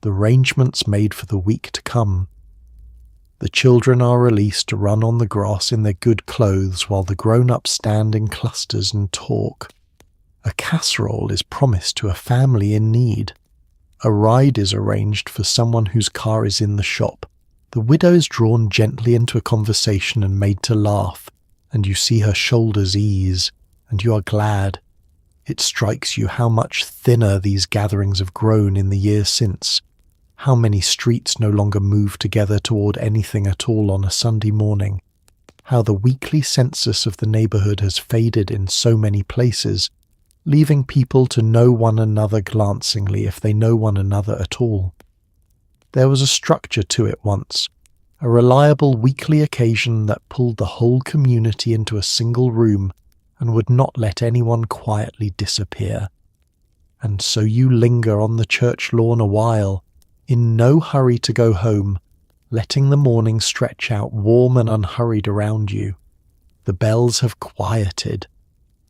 the arrangements made for the week to come. The children are released to run on the grass in their good clothes while the grown-ups stand in clusters and talk. A casserole is promised to a family in need. A ride is arranged for someone whose car is in the shop. The widow is drawn gently into a conversation and made to laugh, and you see her shoulders ease, and you are glad. It strikes you how much thinner these gatherings have grown in the years since, how many streets no longer move together toward anything at all on a Sunday morning, how the weekly census of the neighborhood has faded in so many places, leaving people to know one another glancingly if they know one another at all. There was a structure to it once, a reliable weekly occasion that pulled the whole community into a single room and would not let anyone quietly disappear. And so you linger on the church lawn a while, in no hurry to go home, letting the morning stretch out warm and unhurried around you. The bells have quieted.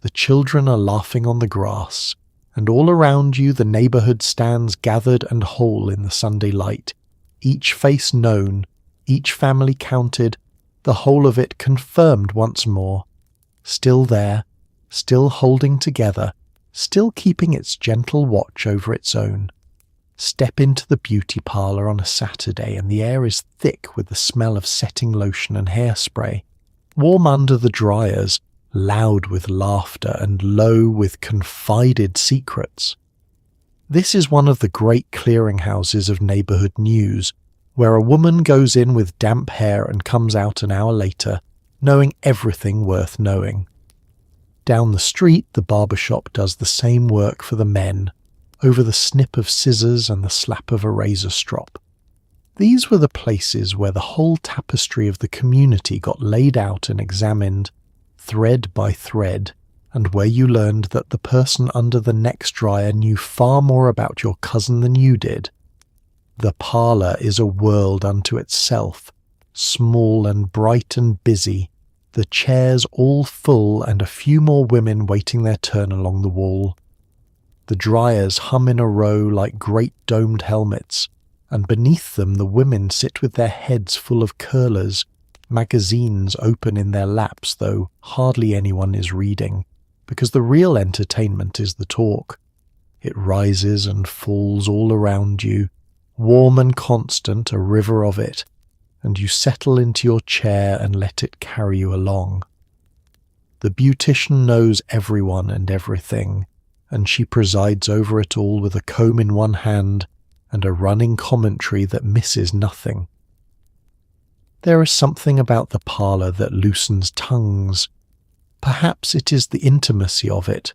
The children are laughing on the grass, and all around you the neighborhood stands gathered and whole in the Sunday light, each face known, each family counted, the whole of it confirmed once more, still there, still holding together, still keeping its gentle watch over its own. Step into the beauty parlor on a Saturday and the air is thick with the smell of setting lotion and hairspray. Warm under the dryers, loud with laughter and low with confided secrets. This is one of the great clearinghouses of neighborhood news, where a woman goes in with damp hair and comes out an hour later, knowing everything worth knowing. Down the street, the barber shop does the same work for the men, over the snip of scissors and the slap of a razor strop. These were the places where the whole tapestry of the community got laid out and examined, thread by thread, and where you learned that the person under the next dryer knew far more about your cousin than you did. The parlor is a world unto itself, small and bright and busy, the chairs all full and a few more women waiting their turn along the wall. The dryers hum in a row like great domed helmets, and beneath them the women sit with their heads full of curlers, magazines open in their laps, though hardly anyone is reading, because the real entertainment is the talk. It rises and falls all around you, warm and constant, a river of it, and you settle into your chair and let it carry you along. The beautician knows everyone and everything, and she presides over it all with a comb in one hand and a running commentary that misses nothing. There is something about the parlor that loosens tongues. Perhaps it is the intimacy of it,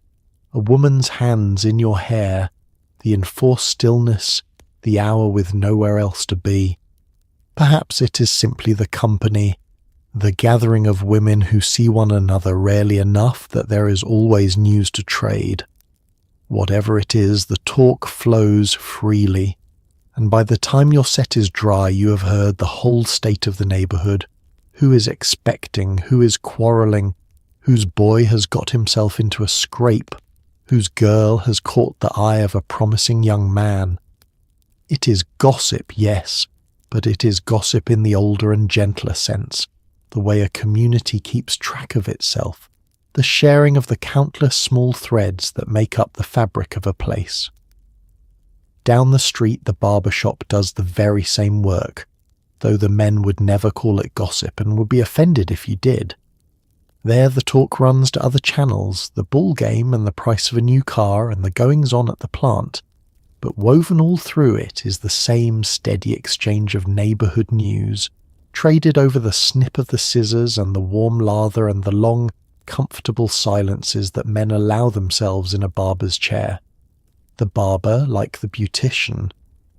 a woman's hands in your hair, the enforced stillness, the hour with nowhere else to be. Perhaps it is simply the company, the gathering of women who see one another rarely enough that there is always news to trade. Whatever it is, the talk flows freely, and by the time your set is dry you have heard the whole state of the neighborhood, who is expecting, who is quarreling, whose boy has got himself into a scrape, whose girl has caught the eye of a promising young man. It is gossip, yes, but it is gossip in the older and gentler sense, the way a community keeps track of itself, the sharing of the countless small threads that make up the fabric of a place. Down the street, the barber shop does the very same work, though the men would never call it gossip and would be offended if you did. There the talk runs to other channels, the ball game and the price of a new car and the goings-on at the plant, but woven all through it is the same steady exchange of neighbourhood news, traded over the snip of the scissors and the warm lather and the long, comfortable silences that men allow themselves in a barber's chair. The barber, like the beautician,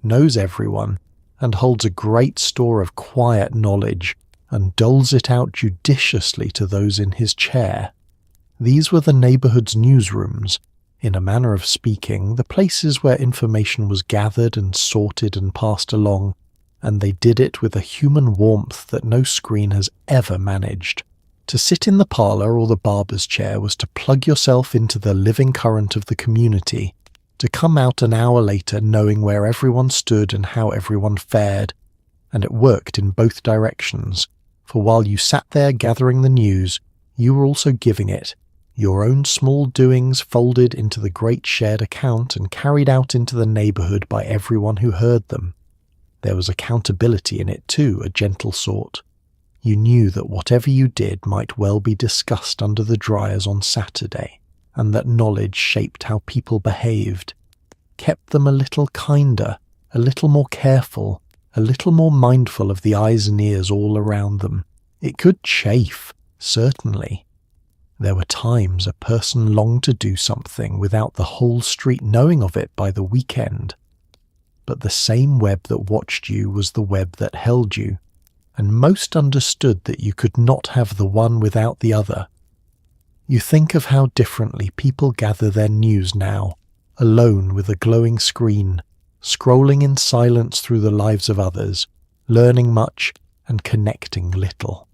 knows everyone and holds a great store of quiet knowledge and doles it out judiciously to those in his chair. These were the neighbourhood's newsrooms, in a manner of speaking, the places where information was gathered and sorted and passed along, and they did it with a human warmth that no screen has ever managed. To sit in the parlour or the barber's chair was to plug yourself into the living current of the community, to come out an hour later knowing where everyone stood and how everyone fared, and it worked in both directions, for while you sat there gathering the news, you were also giving it, your own small doings folded into the great shared account and carried out into the neighbourhood by everyone who heard them. There was accountability in it too, a gentle sort. You knew that whatever you did might well be discussed under the dryers on Saturday, and that knowledge shaped how people behaved, kept them a little kinder, a little more careful, a little more mindful of the eyes and ears all around them. It could chafe, certainly. There were times a person longed to do something without the whole street knowing of it by the weekend. But the same web that watched you was the web that held you, and most understood that you could not have the one without the other. You think of how differently people gather their news now, alone with a glowing screen, scrolling in silence through the lives of others, learning much and connecting little.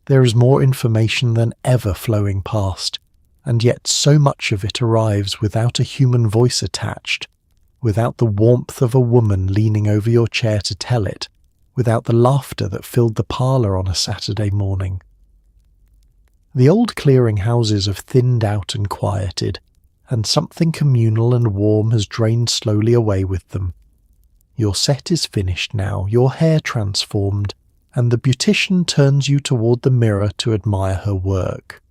There is more information than ever flowing past, and yet so much of it arrives without a human voice attached, without the warmth of a woman leaning over your chair to tell it, without the laughter that filled the parlour on a Saturday morning. The old clearing houses have thinned out and quieted, and something communal and warm has drained slowly away with them. Your set is finished now, your hair transformed, and the beautician turns you toward the mirror to admire her work.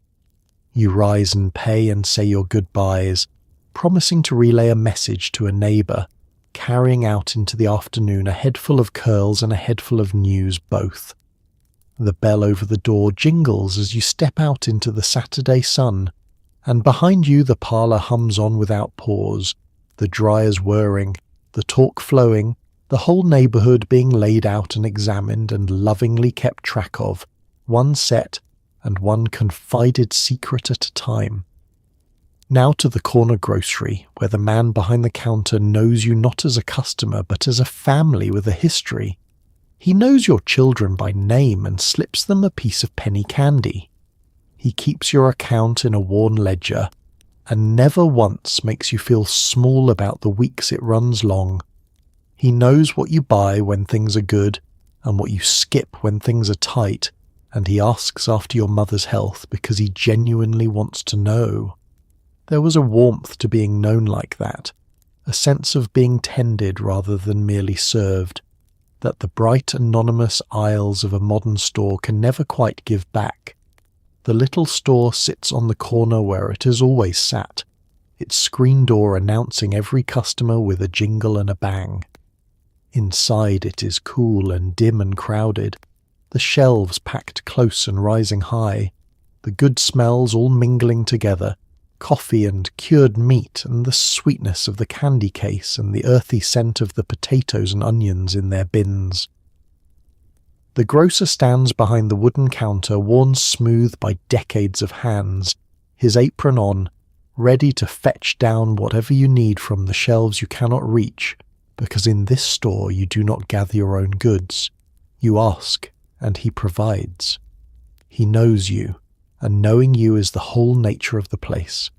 You rise and pay and say your goodbyes, promising to relay a message to a neighbour, carrying out into the afternoon a headful of curls and a headful of news both. The bell over the door jingles as you step out into the Saturday sun, and behind you the parlour hums on without pause, the dryers whirring, the talk flowing, the whole neighbourhood being laid out and examined and lovingly kept track of, one set and one confided secret at a time. Now to the corner grocery, where the man behind the counter knows you not as a customer but as a family with a history. He knows your children by name and slips them a piece of penny candy. He keeps your account in a worn ledger, and never once makes you feel small about the weeks it runs long. He knows what you buy when things are good, and what you skip when things are tight, and he asks after your mother's health because he genuinely wants to know. There was a warmth to being known like that, a sense of being tended rather than merely served, that the bright anonymous aisles of a modern store can never quite give back. The little store sits on the corner where it has always sat, its screen door announcing every customer with a jingle and a bang. Inside it is cool and dim and crowded, the shelves packed close and rising high, the good smells all mingling together, coffee and cured meat and the sweetness of the candy case and the earthy scent of the potatoes and onions in their bins. The grocer stands behind the wooden counter worn smooth by decades of hands, his apron on, ready to fetch down whatever you need from the shelves you cannot reach, because in this store you do not gather your own goods. You ask, and he provides. He knows you, and knowing you is the whole nature of the place.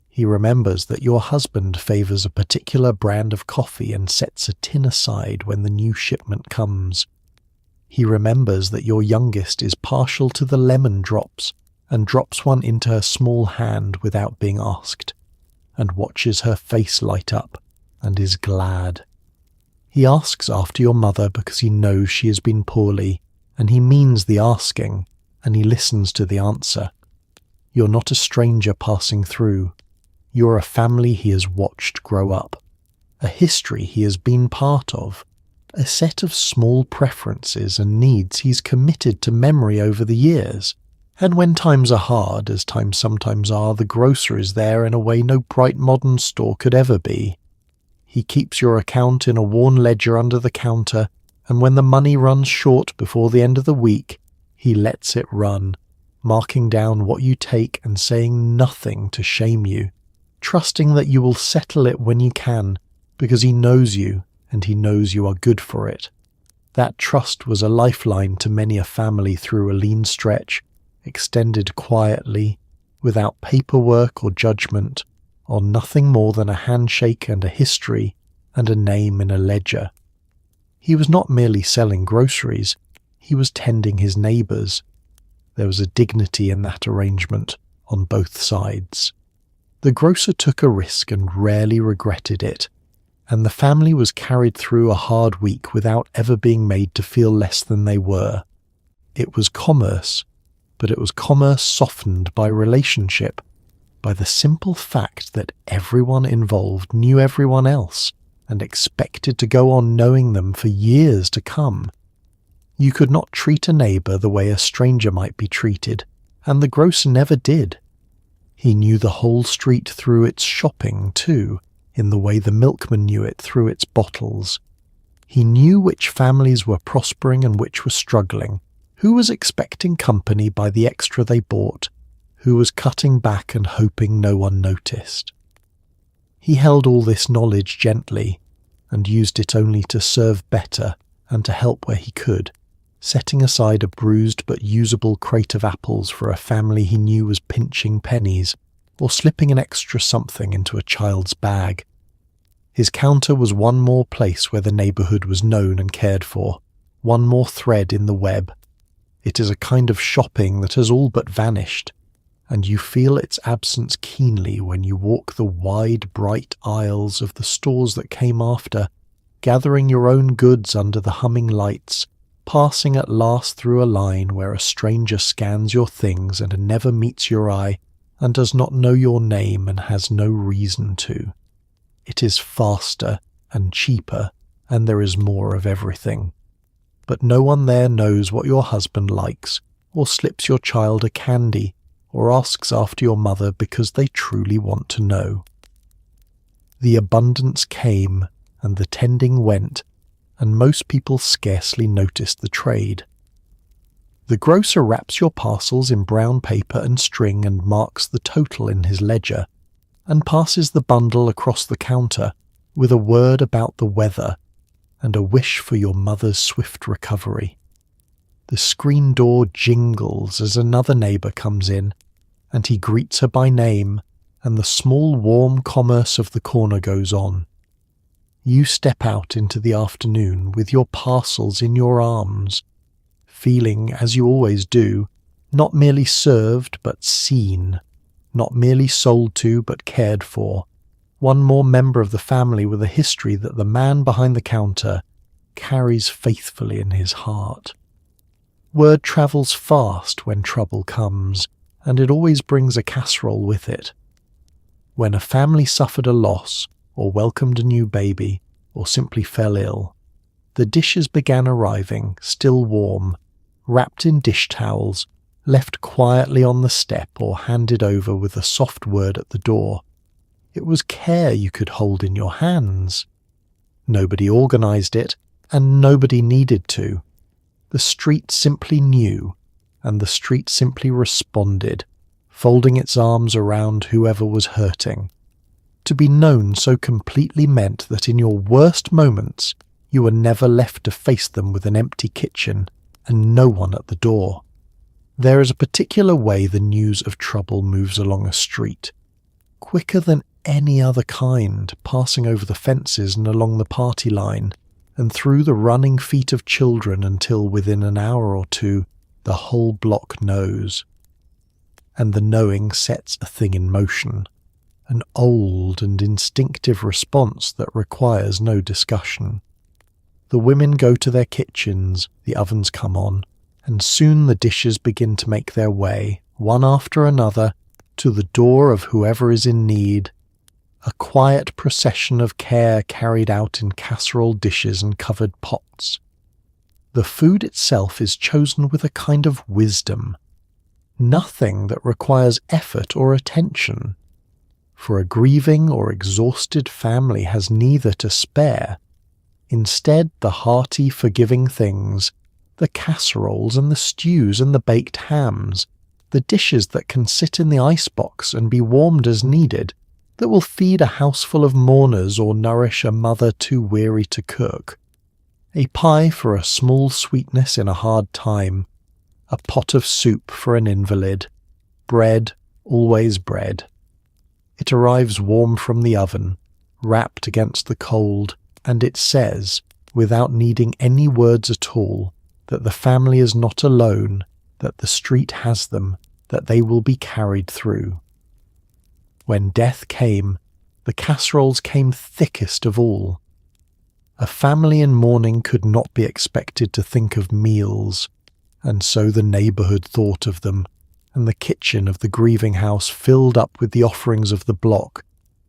He remembers that your husband favours a particular brand of coffee and sets a tin aside when the new shipment comes. He remembers that your youngest is partial to the lemon drops and drops one into her small hand without being asked, and watches her face light up and is glad. He asks after your mother because he knows she has been poorly, and he means the asking, and he listens to the answer. You're not a stranger passing through. You're a family he has watched grow up, a history he has been part of, a set of small preferences and needs he's committed to memory over the years. And when times are hard, as times sometimes are, the grocer is there in a way no bright modern store could ever be. He keeps your account in a worn ledger under the counter, and when the money runs short before the end of the week, he lets it run, marking down what you take and saying nothing to shame you, trusting that you will settle it when you can, because he knows you and he knows you are good for it. That trust was a lifeline to many a family through a lean stretch, extended quietly, without paperwork or judgment, on nothing more than a handshake and a history and a name in a ledger. He was not merely selling groceries, he was tending his neighbours. There was a dignity in that arrangement on both sides. The grocer took a risk and rarely regretted it, and the family was carried through a hard week without ever being made to feel less than they were. It was commerce, but it was commerce softened by relationship, by the simple fact that everyone involved knew everyone else and expected to go on knowing them for years to come. You could not treat a neighbour the way a stranger might be treated, and the grocer never did. He knew the whole street through its shopping too, in the way the milkman knew it through its bottles. He knew which families were prospering and which were struggling, who was expecting company by the extra they bought, who was cutting back and hoping no one noticed. He held all this knowledge gently, and used it only to serve better and to help where he could, setting aside a bruised but usable crate of apples for a family he knew was pinching pennies, or slipping an extra something into a child's bag. His counter was one more place where the neighbourhood was known and cared for, one more thread in the web. It is a kind of shopping that has all but vanished, and you feel its absence keenly when you walk the wide, bright aisles of the stores that came after, gathering your own goods under the humming lights, passing at last through a line where a stranger scans your things and never meets your eye and does not know your name and has no reason to. It is faster and cheaper, and there is more of everything. But no one there knows what your husband likes, or slips your child a candy, or asks after your mother because they truly want to know. The abundance came, and the tending went, and most people scarcely noticed the trade. The grocer wraps your parcels in brown paper and string and marks the total in his ledger, and passes the bundle across the counter with a word about the weather and a wish for your mother's swift recovery. The screen door jingles as another neighbour comes in, and he greets her by name, and the small warm commerce of the corner goes on. You step out into the afternoon with your parcels in your arms, feeling, as you always do, not merely served but seen, not merely sold to but cared for, one more member of the family with a history that the man behind the counter carries faithfully in his heart. Word travels fast when trouble comes, and it always brings a casserole with it. When a family suffered a loss, or welcomed a new baby, or simply fell ill, the dishes began arriving, still warm, wrapped in dish towels, left quietly on the step or handed over with a soft word at the door. It was care you could hold in your hands. Nobody organised it, and nobody needed to. The street simply knew, and the street simply responded, folding its arms around whoever was hurting. To be known so completely meant that in your worst moments you were never left to face them with an empty kitchen and no one at the door. There is a particular way the news of trouble moves along a street, quicker than any other kind, passing over the fences and along the party line, and through the running feet of children until within an hour or two the whole block knows. And the knowing sets a thing in motion, an old and instinctive response that requires no discussion. The women go to their kitchens, the ovens come on, and soon the dishes begin to make their way, one after another, to the door of whoever is in need, a quiet procession of care carried out in casserole dishes and covered pots. The food itself is chosen with a kind of wisdom, nothing that requires effort or attention, for a grieving or exhausted family has neither to spare. Instead, the hearty, forgiving things, the casseroles and the stews and the baked hams, the dishes that can sit in the icebox and be warmed as needed, that will feed a houseful of mourners or nourish a mother too weary to cook. A pie for a small sweetness in a hard time, a pot of soup for an invalid, bread, always bread. It arrives warm from the oven, wrapped against the cold, and it says, without needing any words at all, that the family is not alone, that the street has them, that they will be carried through. When death came, the casseroles came thickest of all. A family in mourning could not be expected to think of meals, and so the neighbourhood thought of them, and the kitchen of the grieving house filled up with the offerings of the block,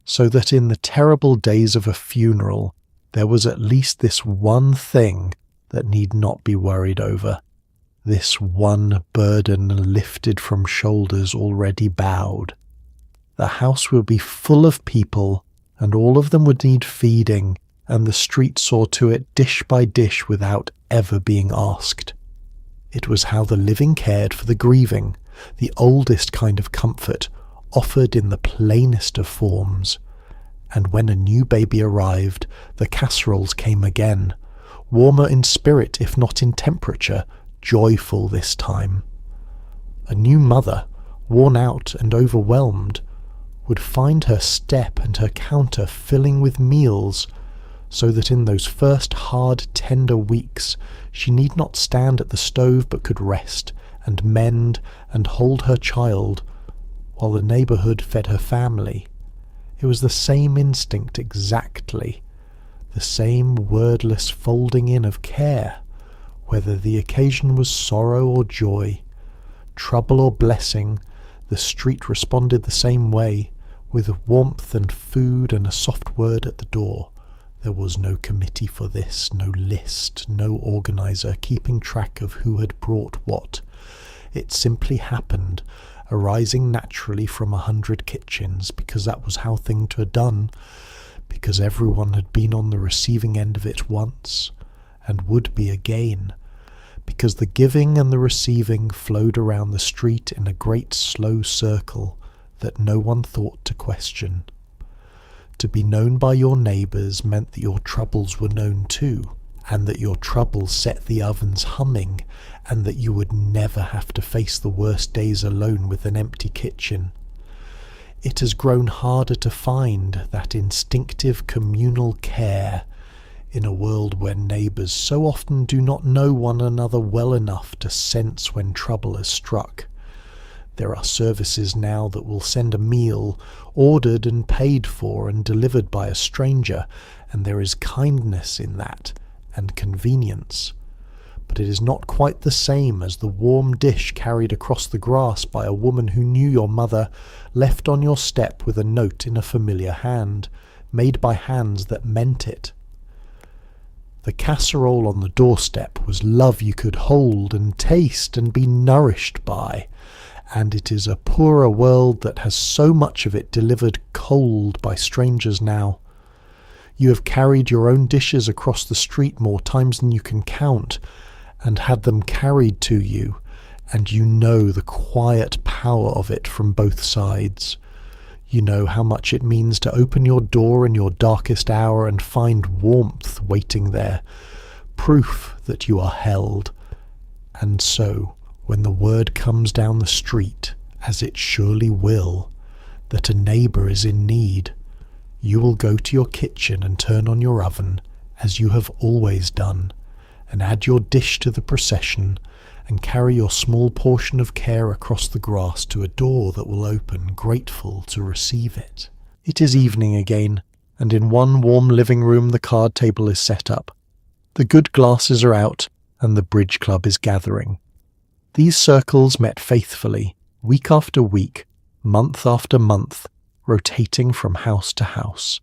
so that in the terrible days of a funeral there was at least this one thing that need not be worried over, this one burden lifted from shoulders already bowed. The house will be full of people, and all of them would need feeding, and the street saw to it dish by dish without ever being asked. It was how the living cared for the grieving, the oldest kind of comfort, offered in the plainest of forms. And when a new baby arrived, the casseroles came again, warmer in spirit if not in temperature, joyful this time. A new mother, worn out and overwhelmed, would find her step and her counter filling with meals, so that in those first hard, tender weeks she need not stand at the stove but could rest and mend and hold her child, while the neighbourhood fed her family. It was the same instinct exactly, the same wordless folding in of care, whether the occasion was sorrow or joy, trouble or blessing. The street responded the same way, with warmth and food and a soft word at the door. There was no committee for this, no list, no organiser keeping track of who had brought what. It simply happened, arising naturally from 100 kitchens, because that was how things were done, because everyone had been on the receiving end of it once, and would be again, because the giving and the receiving flowed around the street in a great slow circle that no one thought to question. To be known by your neighbours meant that your troubles were known too, and that your troubles set the ovens humming, and that you would never have to face the worst days alone with an empty kitchen. It has grown harder to find that instinctive communal care in a world where neighbours so often do not know one another well enough to sense when trouble has struck. There are services now that will send a meal, ordered and paid for and delivered by a stranger, and there is kindness in that, and convenience. But it is not quite the same as the warm dish carried across the grass by a woman who knew your mother, left on your step with a note in a familiar hand, made by hands that meant it. The casserole on the doorstep was love you could hold and taste and be nourished by, and it is a poorer world that has so much of it delivered cold by strangers now. You have carried your own dishes across the street more times than you can count, and had them carried to you, and you know the quiet power of it from both sides. You know how much it means to open your door in your darkest hour and find warmth waiting there, proof that you are held. And so, when the word comes down the street, as it surely will, that a neighbour is in need, you will go to your kitchen and turn on your oven, as you have always done, and add your dish to the procession, and carry your small portion of care across the grass to a door that will open, grateful to receive it. It is evening again, and in one warm living room the card table is set up. The good glasses are out, and the bridge club is gathering. These circles met faithfully, week after week, month after month, rotating from house to house.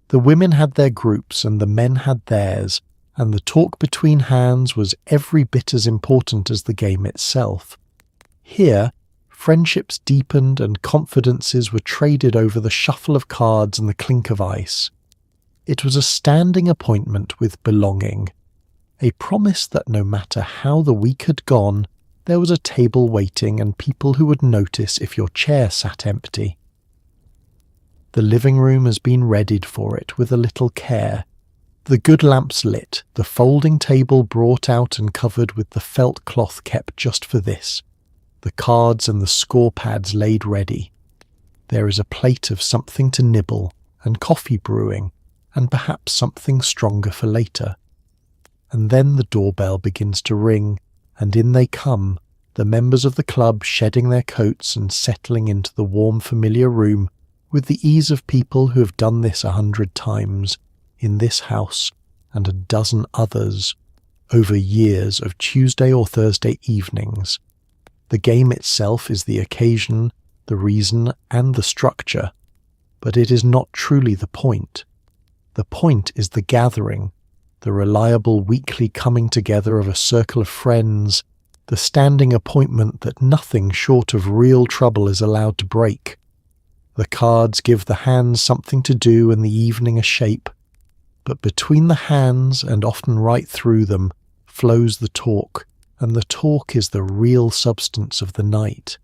The women had their groups and the men had theirs, and the talk between hands was every bit as important as the game itself. Here, friendships deepened and confidences were traded over the shuffle of cards and the clink of ice. It was a standing appointment with belonging, a promise that no matter how the week had gone, there was a table waiting and people who would notice if your chair sat empty. The living room has been readied for it with a little care. The good lamps lit, the folding table brought out and covered with the felt cloth kept just for this, the cards and the score pads laid ready. There is a plate of something to nibble, and coffee brewing, and perhaps something stronger for later. And then the doorbell begins to ring, and in they come, the members of the club shedding their coats and settling into the warm familiar room with the ease of people who have done this 100 times, in this house and a dozen others, over years of Tuesday or Thursday evenings. The game itself is the occasion, the reason, and the structure, but it is not truly the point. The point is the gathering, the reliable weekly coming together of a circle of friends, the standing appointment that nothing short of real trouble is allowed to break. The cards give the hands something to do and the evening a shape, but between the hands and often right through them flows the talk, and the talk is the real substance of the night.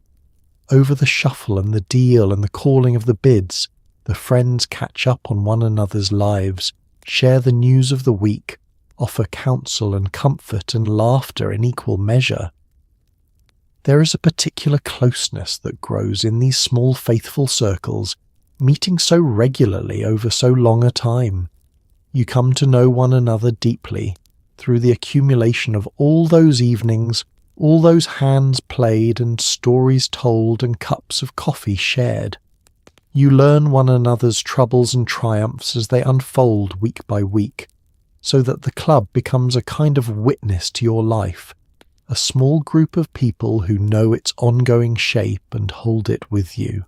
Over the shuffle and the deal and the calling of the bids, the friends catch up on one another's lives, share the news of the week, offer counsel and comfort and laughter in equal measure. There is a particular closeness that grows in these small faithful circles, meeting so regularly over so long a time. You come to know one another deeply through the accumulation of all those evenings, all those hands played and stories told and cups of coffee shared. You learn one another's troubles and triumphs as they unfold week by week, so that the club becomes a kind of witness to your life, a small group of people who know its ongoing shape and hold it with you.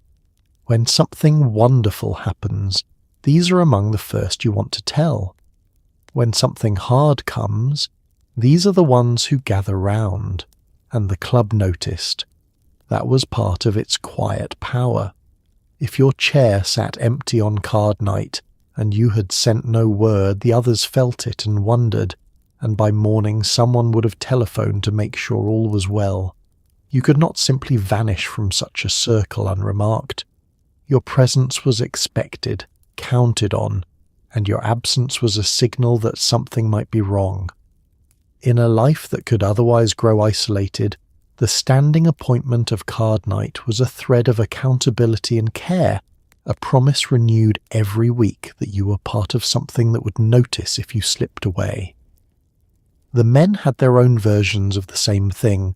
When something wonderful happens, these are among the first you want to tell. When something hard comes, these are the ones who gather round, and the club noticed. That was part of its quiet power. If your chair sat empty on card night, and you had sent no word, the others felt it and wondered, and by morning someone would have telephoned to make sure all was well. You could not simply vanish from such a circle unremarked. Your presence was expected, counted on, and your absence was a signal that something might be wrong. In a life that could otherwise grow isolated, the standing appointment of card night was a thread of accountability and care, a promise renewed every week that you were part of something that would notice if you slipped away. The men had their own versions of the same thing,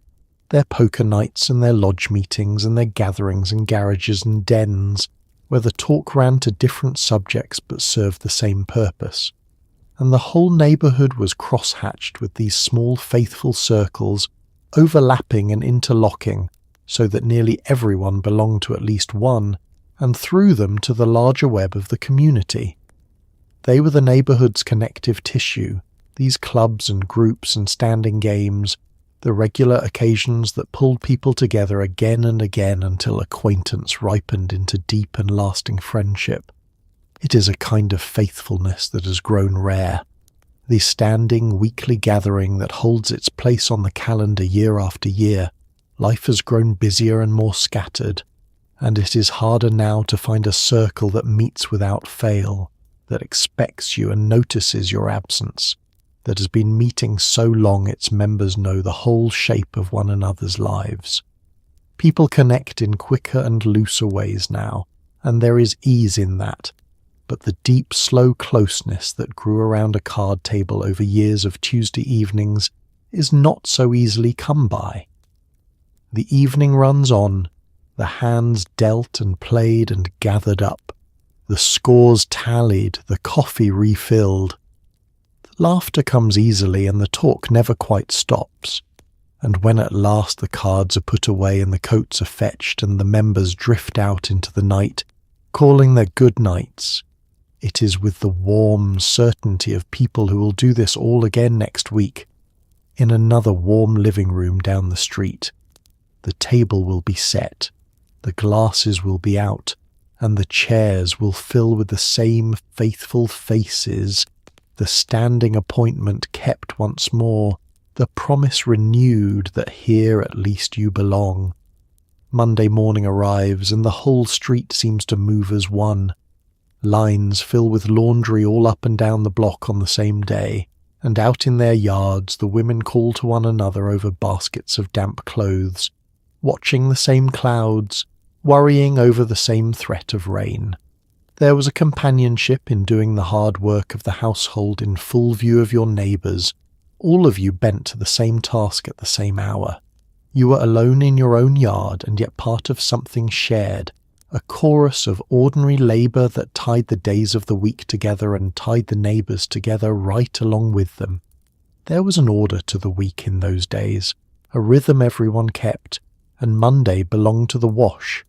their poker nights and their lodge meetings and their gatherings in garages and dens, where the talk ran to different subjects but served the same purpose. And the whole neighbourhood was cross-hatched with these small faithful circles, overlapping and interlocking, so that nearly everyone belonged to at least one, and through them to the larger web of the community. They were the neighbourhood's connective tissue, these clubs and groups and standing games, the regular occasions that pulled people together again and again until acquaintance ripened into deep and lasting friendship. It is a kind of faithfulness that has grown rare, the standing weekly gathering that holds its place on the calendar year after year. Life has grown busier and more scattered, and it is harder now to find a circle that meets without fail, that expects you and notices your absence, that has been meeting so long its members know the whole shape of one another's lives. People connect in quicker and looser ways now, and there is ease in that, but the deep, slow closeness that grew around a card table over years of Tuesday evenings is not so easily come by. The evening runs on, the hands dealt and played and gathered up, the scores tallied, the coffee refilled. The laughter comes easily and the talk never quite stops. And when at last the cards are put away and the coats are fetched and the members drift out into the night, calling their good nights, it is with the warm certainty of people who will do this all again next week, in another warm living room down the street. The table will be set, the glasses will be out, and the chairs will fill with the same faithful faces, the standing appointment kept once more, the promise renewed that here at least you belong. Monday morning arrives and the whole street seems to move as one. Lines fill with laundry all up and down the block on the same day, and out in their yards the women call to one another over baskets of damp clothes, watching the same clouds, worrying over the same threat of rain. There was a companionship in doing the hard work of the household in full view of your neighbours, all of you bent to the same task at the same hour. You were alone in your own yard and yet part of something shared, a chorus of ordinary labour that tied the days of the week together and tied the neighbours together right along with them. There was an order to the week in those days, a rhythm everyone kept, and Monday belonged to the wash.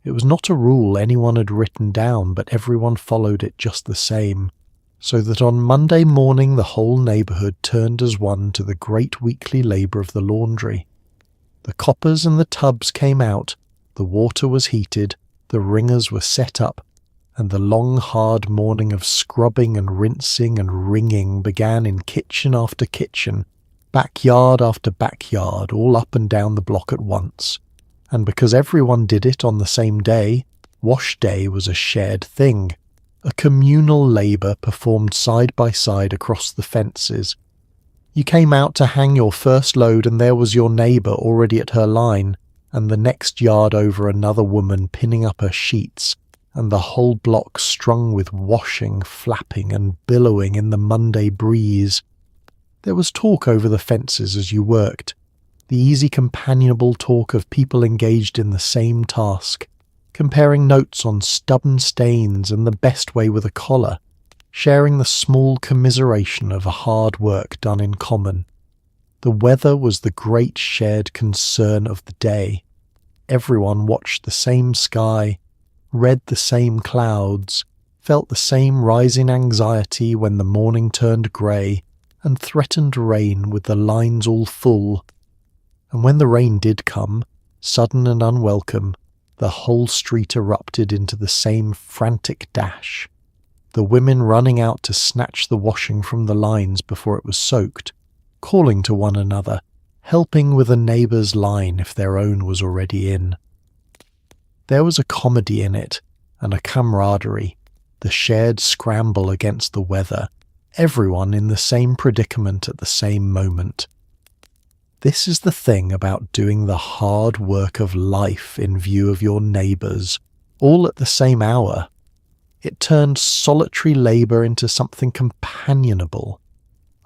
It was not a rule anyone had written down, but everyone followed it just the same, so that on Monday morning the whole neighbourhood turned as one to the great weekly labour of the laundry. The coppers and the tubs came out, the water was heated, the wringers were set up, and the long hard morning of scrubbing and rinsing and wringing began in kitchen after kitchen, backyard after backyard, all up and down the block at once. And because everyone did it on the same day, wash day was a shared thing, a communal labour performed side by side across the fences. You came out to hang your first load and there was your neighbour already at her line, and the next yard over another woman pinning up her sheets, and the whole block strung with washing, flapping and billowing in the Monday breeze. There was talk over the fences as you worked, the easy companionable talk of people engaged in the same task, comparing notes on stubborn stains and the best way with a collar, sharing the small commiseration of a hard work done in common. The weather was the great shared concern of the day. Everyone watched the same sky, read the same clouds, felt the same rising anxiety when the morning turned grey and threatened rain with the lines all full. And when the rain did come, sudden and unwelcome, the whole street erupted into the same frantic dash, the women running out to snatch the washing from the lines before it was soaked, calling to one another, helping with a neighbour's line if their own was already in. There was a comedy in it, and a camaraderie, the shared scramble against the weather, everyone in the same predicament at the same moment. This is the thing about doing the hard work of life in view of your neighbours, all at the same hour. It turned solitary labour into something companionable.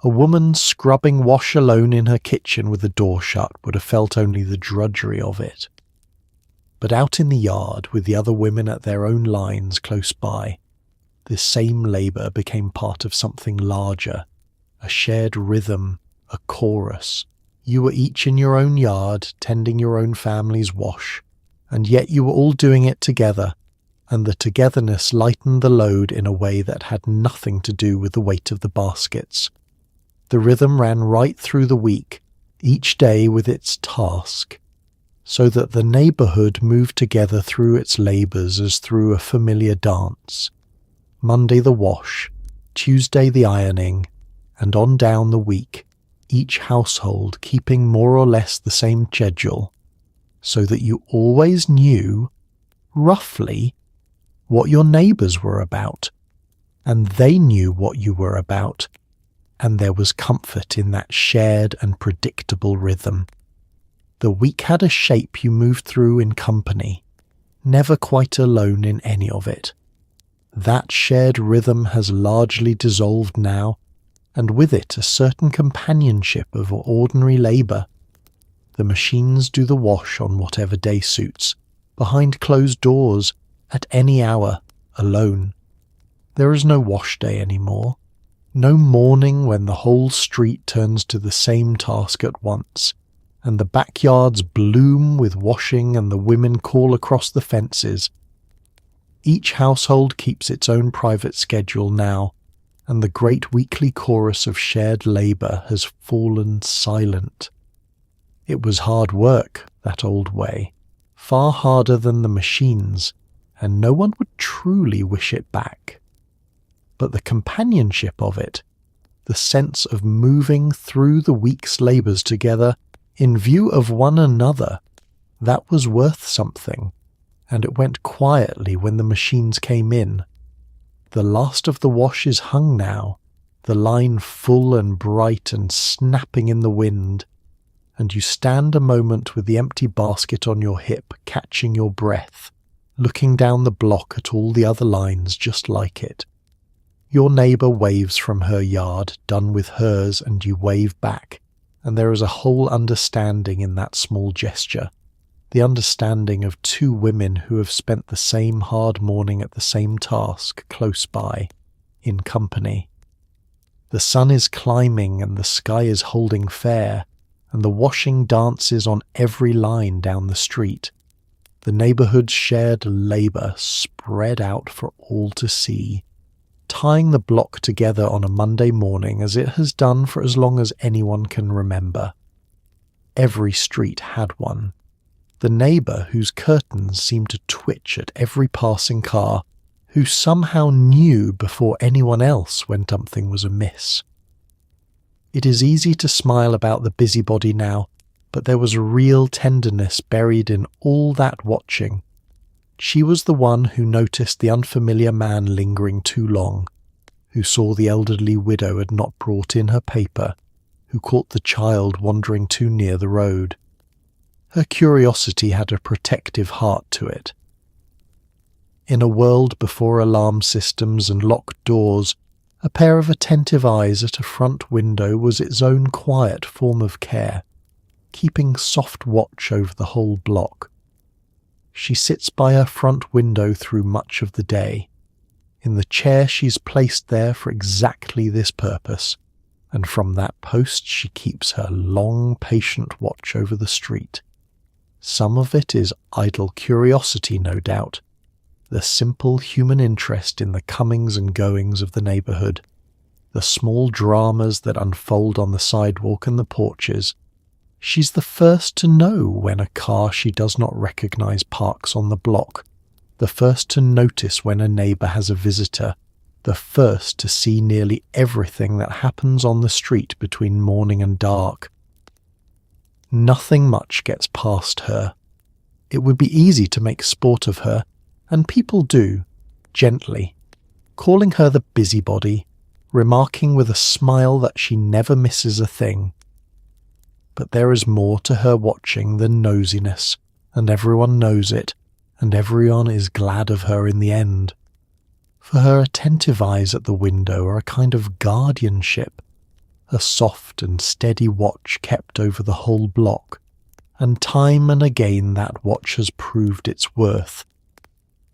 A woman scrubbing wash alone in her kitchen with the door shut would have felt only the drudgery of it. But out in the yard, with the other women at their own lines close by, this same labour became part of something larger, a shared rhythm, a chorus. You were each in your own yard, tending your own family's wash, and yet you were all doing it together, and the togetherness lightened the load in a way that had nothing to do with the weight of the baskets. The rhythm ran right through the week, each day with its task, so that the neighbourhood moved together through its labours as through a familiar dance. Monday the wash, Tuesday the ironing, and on down the week, each household keeping more or less the same schedule, so that you always knew, roughly, what your neighbours were about, and they knew what you were about, and there was comfort in that shared and predictable rhythm. The week had a shape you moved through in company, never quite alone in any of it. That shared rhythm has largely dissolved now, and with it a certain companionship of ordinary labour. The machines do the wash on whatever day suits, behind closed doors, at any hour, alone. There is no wash day anymore, no morning when the whole street turns to the same task at once, and the backyards bloom with washing and the women call across the fences. Each household keeps its own private schedule now, and the great weekly chorus of shared labour has fallen silent. It was hard work, that old way, far harder than the machines, and no one would truly wish it back. But the companionship of it, the sense of moving through the week's labours together in view of one another, that was worth something, and it went quietly when the machines came in. The last of the wash is hung now, the line full and bright and snapping in the wind, and you stand a moment with the empty basket on your hip, catching your breath, looking down the block at all the other lines just like it. Your neighbour waves from her yard, done with hers, and you wave back, and there is a whole understanding in that small gesture, the understanding of two women who have spent the same hard morning at the same task, close by, in company. The sun is climbing and the sky is holding fair, and the washing dances on every line down the street. The neighbourhood's shared labour spread out for all to see, tying the block together on a Monday morning as it has done for as long as anyone can remember. Every street had one. The neighbour whose curtains seemed to twitch at every passing car, who somehow knew before anyone else when something was amiss. It is easy to smile about the busybody now, but there was real tenderness buried in all that watching. She was the one who noticed the unfamiliar man lingering too long, who saw the elderly widow had not brought in her paper, who caught the child wandering too near the road. Her curiosity had a protective heart to it. In a world before alarm systems and locked doors, a pair of attentive eyes at a front window was its own quiet form of care, keeping soft watch over the whole block. She sits by her front window through much of the day, in the chair she's placed there for exactly this purpose, and from that post she keeps her long, patient watch over the street. Some of it is idle curiosity, no doubt, the simple human interest in the comings and goings of the neighbourhood, the small dramas that unfold on the sidewalk and the porches. She's the first to know when a car she does not recognise parks on the block, the first to notice when a neighbour has a visitor, the first to see nearly everything that happens on the street between morning and dark. Nothing much gets past her. It would be easy to make sport of her, and people do, gently, calling her the busybody, remarking with a smile that she never misses a thing. But there is more to her watching than nosiness, and everyone knows it, and everyone is glad of her in the end. For her attentive eyes at the window are a kind of guardianship, a soft and steady watch kept over the whole block, and time and again that watch has proved its worth.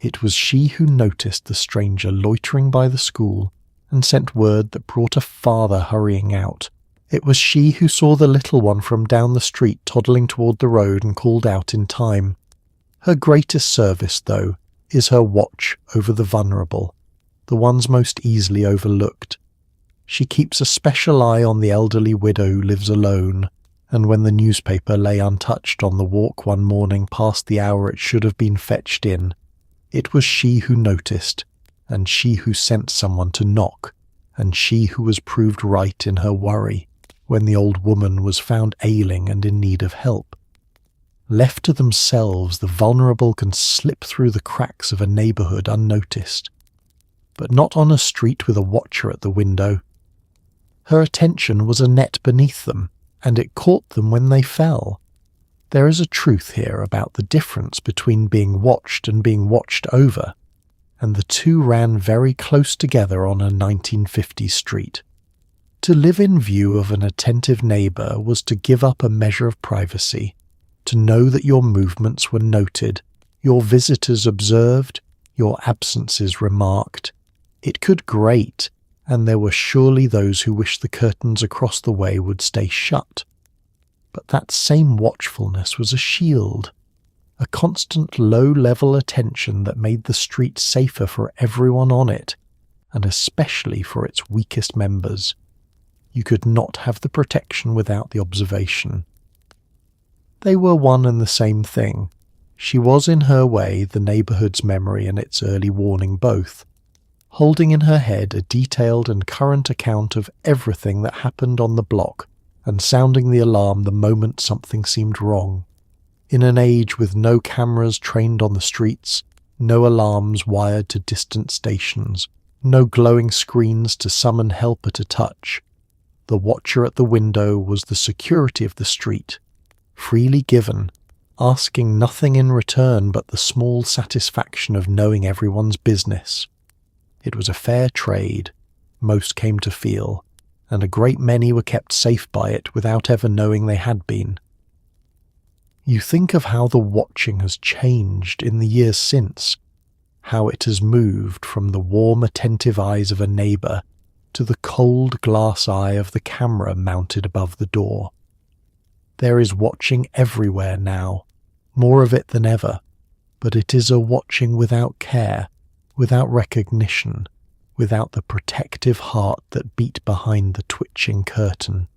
It was she who noticed the stranger loitering by the school and sent word that brought a father hurrying out. It was she who saw the little one from down the street toddling toward the road and called out in time. Her greatest service, though, is her watch over the vulnerable, the ones most easily overlooked. She keeps a special eye on the elderly widow who lives alone, and when the newspaper lay untouched on the walk one morning past the hour it should have been fetched in, it was she who noticed, and she who sent someone to knock, and she who was proved right in her worry when the old woman was found ailing and in need of help. Left to themselves, the vulnerable can slip through the cracks of a neighbourhood unnoticed, but not on a street with a watcher at the window. Her attention was a net beneath them, and it caught them when they fell. There is a truth here about the difference between being watched and being watched over, and the two ran very close together on a 1950s street. To live in view of an attentive neighbour was to give up a measure of privacy, to know that your movements were noted, your visitors observed, your absences remarked. It could grate, and there were surely those who wished the curtains across the way would stay shut. But that same watchfulness was a shield, a constant low-level attention that made the street safer for everyone on it, and especially for its weakest members. You could not have the protection without the observation. They were one and the same thing. She was in her way the neighbourhood's memory and its early warning both, holding in her head a detailed and current account of everything that happened on the block and sounding the alarm the moment something seemed wrong. In an age with no cameras trained on the streets, no alarms wired to distant stations, no glowing screens to summon help at a touch, the watcher at the window was the security of the street, freely given, asking nothing in return but the small satisfaction of knowing everyone's business. It was a fair trade, most came to feel, and a great many were kept safe by it without ever knowing they had been. You think of how the watching has changed in the years since, how it has moved from the warm, attentive eyes of a neighbour to the cold glass eye of the camera mounted above the door. There is watching everywhere now, more of it than ever, but it is a watching without care, without recognition, without the protective heart that beat behind the twitching curtain.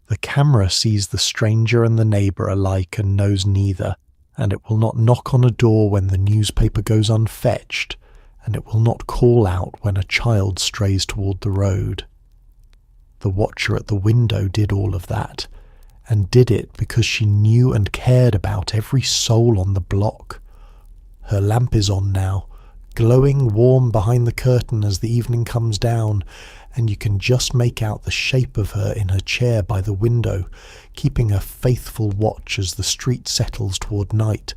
The camera sees the stranger and the neighbour alike and knows neither, and it will not knock on a door when the newspaper goes unfetched, and it will not call out when a child strays toward the road. The watcher at the window did all of that, and did it because she knew and cared about every soul on the block. Her lamp is on now, glowing warm behind the curtain as the evening comes down, and you can just make out the shape of her in her chair by the window, keeping a faithful watch as the street settles toward night.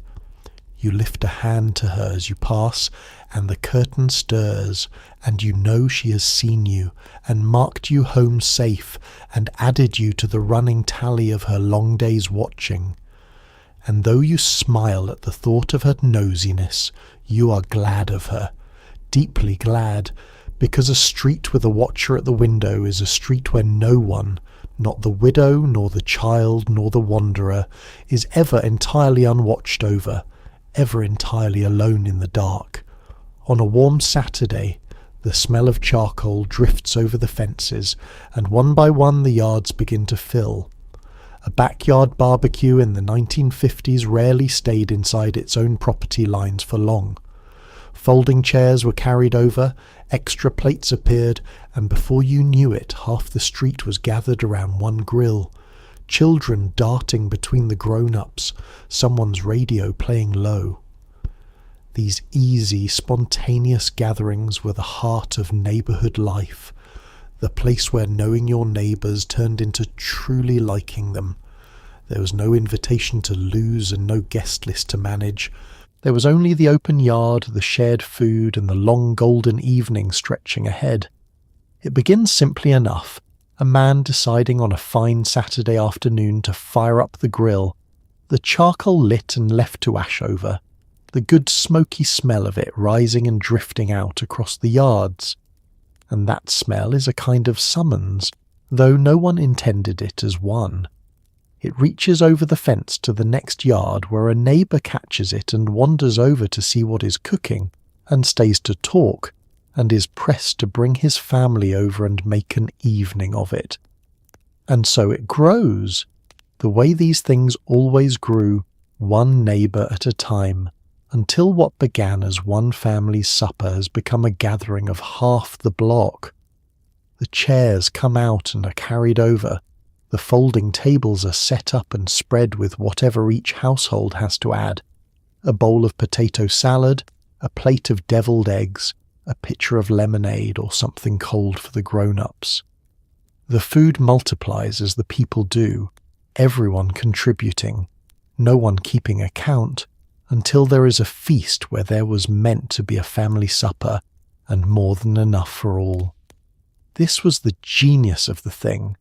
You lift a hand to her as you pass, and the curtain stirs, and you know she has seen you, and marked you home safe, and added you to the running tally of her long day's watching. And though you smile at the thought of her nosiness, you are glad of her, deeply glad, because a street with a watcher at the window is a street where no one, not the widow, nor the child, nor the wanderer, is ever entirely unwatched over, ever entirely alone in the dark. On a warm Saturday, the smell of charcoal drifts over the fences, and one by one the yards begin to fill. A backyard barbecue in the 1950s rarely stayed inside its own property lines for long. Folding chairs were carried over, extra plates appeared, and before you knew it, half the street was gathered around one grill. Children darting between the grown-ups, someone's radio playing low. These easy, spontaneous gatherings were the heart of neighbourhood life, the place where knowing your neighbours turned into truly liking them. There was no invitation to lose and no guest list to manage. There was only the open yard, the shared food, and the long golden evening stretching ahead. It begins simply enough. A man deciding on a fine Saturday afternoon to fire up the grill, the charcoal lit and left to ash over, the good smoky smell of it rising and drifting out across the yards. And that smell is a kind of summons, though no one intended it as one. It reaches over the fence to the next yard where a neighbour catches it and wanders over to see what is cooking, and stays to talk, and is pressed to bring his family over and make an evening of it. And so it grows, the way these things always grew, one neighbour at a time, until what began as one family's supper has become a gathering of half the block. The chairs come out and are carried over, the folding tables are set up and spread with whatever each household has to add, a bowl of potato salad, a plate of devilled eggs, a pitcher of lemonade or something cold for the grown-ups. The food multiplies as the people do, everyone contributing, no one keeping account, until there is a feast where there was meant to be a family supper and more than enough for all. This was the genius of the thing,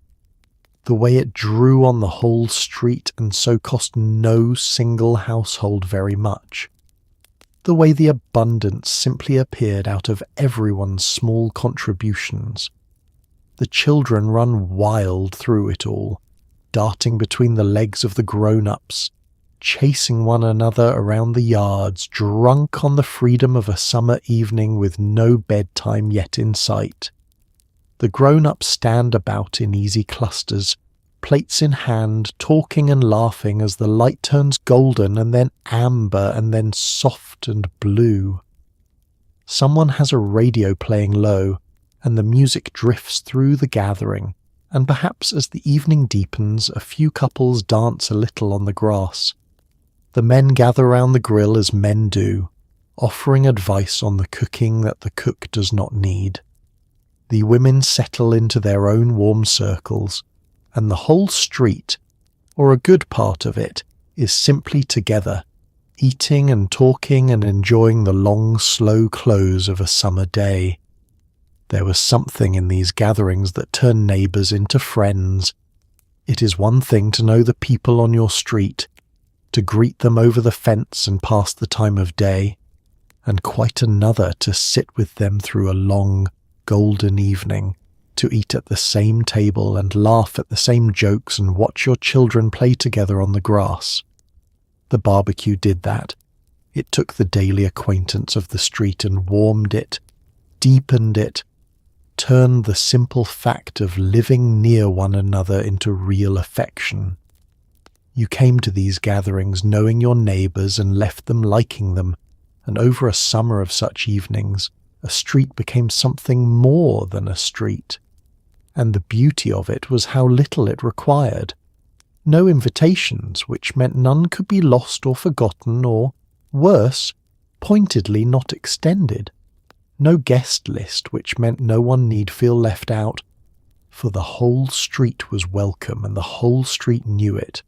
the way it drew on the whole street and so cost no single household very much, the way the abundance simply appeared out of everyone's small contributions. The children run wild through it all, darting between the legs of the grown-ups, chasing one another around the yards, drunk on the freedom of a summer evening with no bedtime yet in sight. The grown-ups stand about in easy clusters, plates in hand, talking and laughing as the light turns golden and then amber and then soft and blue. Someone has a radio playing low, and the music drifts through the gathering, and perhaps as the evening deepens, a few couples dance a little on the grass. The men gather round the grill as men do, offering advice on the cooking that the cook does not need. The women settle into their own warm circles, and the whole street, or a good part of it, is simply together, eating and talking and enjoying the long, slow close of a summer day. There was something in these gatherings that turned neighbours into friends. It is one thing to know the people on your street, to greet them over the fence and pass the time of day, and quite another to sit with them through a long, golden evening, to eat at the same table and laugh at the same jokes and watch your children play together on the grass. The barbecue did that. It took the daily acquaintance of the street and warmed it, deepened it, turned the simple fact of living near one another into real affection. You came to these gatherings knowing your neighbours and left them liking them, and over a summer of such evenings, a street became something more than a street. And the beauty of it was how little it required. No invitations, which meant none could be lost or forgotten or, worse, pointedly not extended. No guest list, which meant no one need feel left out, for the whole street was welcome and the whole street knew it.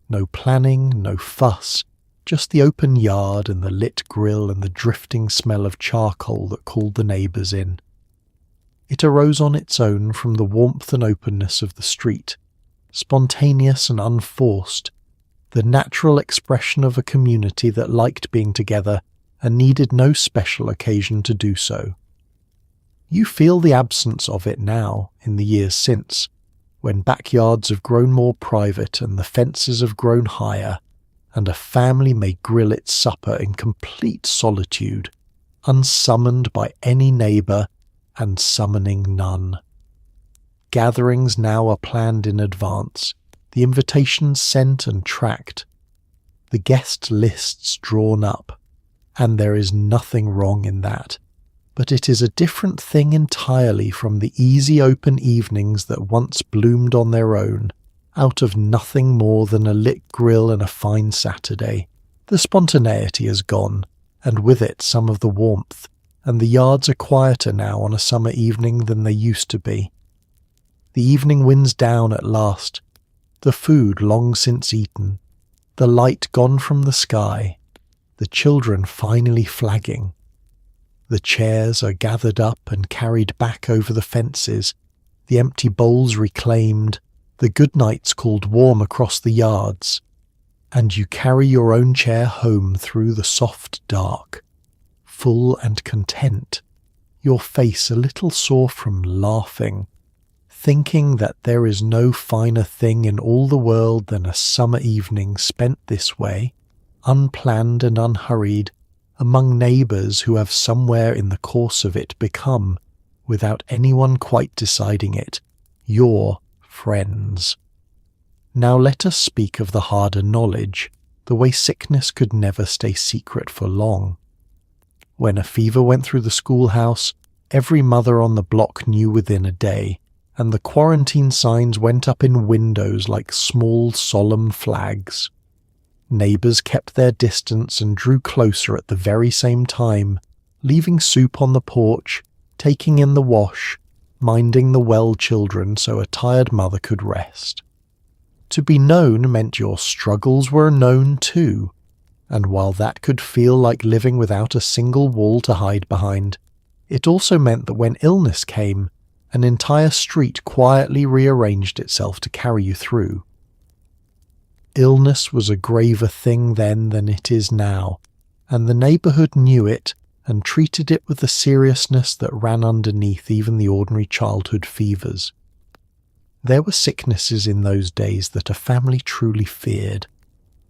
No planning, no fuss, just the open yard and the lit grill and the drifting smell of charcoal that called the neighbours in. It arose on its own from the warmth and openness of the street, spontaneous and unforced, the natural expression of a community that liked being together and needed no special occasion to do so. You feel the absence of it now, in the years since, when backyards have grown more private and the fences have grown higher, and a family may grill its supper in complete solitude, unsummoned by any neighbour and summoning none. Gatherings now are planned in advance, the invitations sent and tracked, the guest lists drawn up, and there is nothing wrong in that. But it is a different thing entirely from the easy open evenings that once bloomed on their own, out of nothing more than a lit grill and a fine Saturday. The spontaneity is gone, and with it some of the warmth, and the yards are quieter now on a summer evening than they used to be. The evening winds down at last, the food long since eaten, the light gone from the sky, the children finally flagging. The chairs are gathered up and carried back over the fences, the empty bowls reclaimed, the good nights called warm across the yards, and you carry your own chair home through the soft dark, full and content, your face a little sore from laughing, thinking that there is no finer thing in all the world than a summer evening spent this way, unplanned and unhurried, among neighbours who have somewhere in the course of it become, without anyone quite deciding it, your friends. Now let us speak of the harder knowledge, the way sickness could never stay secret for long. When a fever went through the schoolhouse, every mother on the block knew within a day, and the quarantine signs went up in windows like small solemn flags. Neighbours kept their distance and drew closer at the very same time, leaving soup on the porch, taking in the wash, minding the well children so a tired mother could rest. To be known meant your struggles were known too, And while that could feel like living without a single wall to hide behind, it also meant that when illness came, an entire street quietly rearranged itself to carry you through. Illness was a graver thing then than it is now, and the neighbourhood knew it and treated it with the seriousness that ran underneath even the ordinary childhood fevers. There were sicknesses in those days that a family truly feared,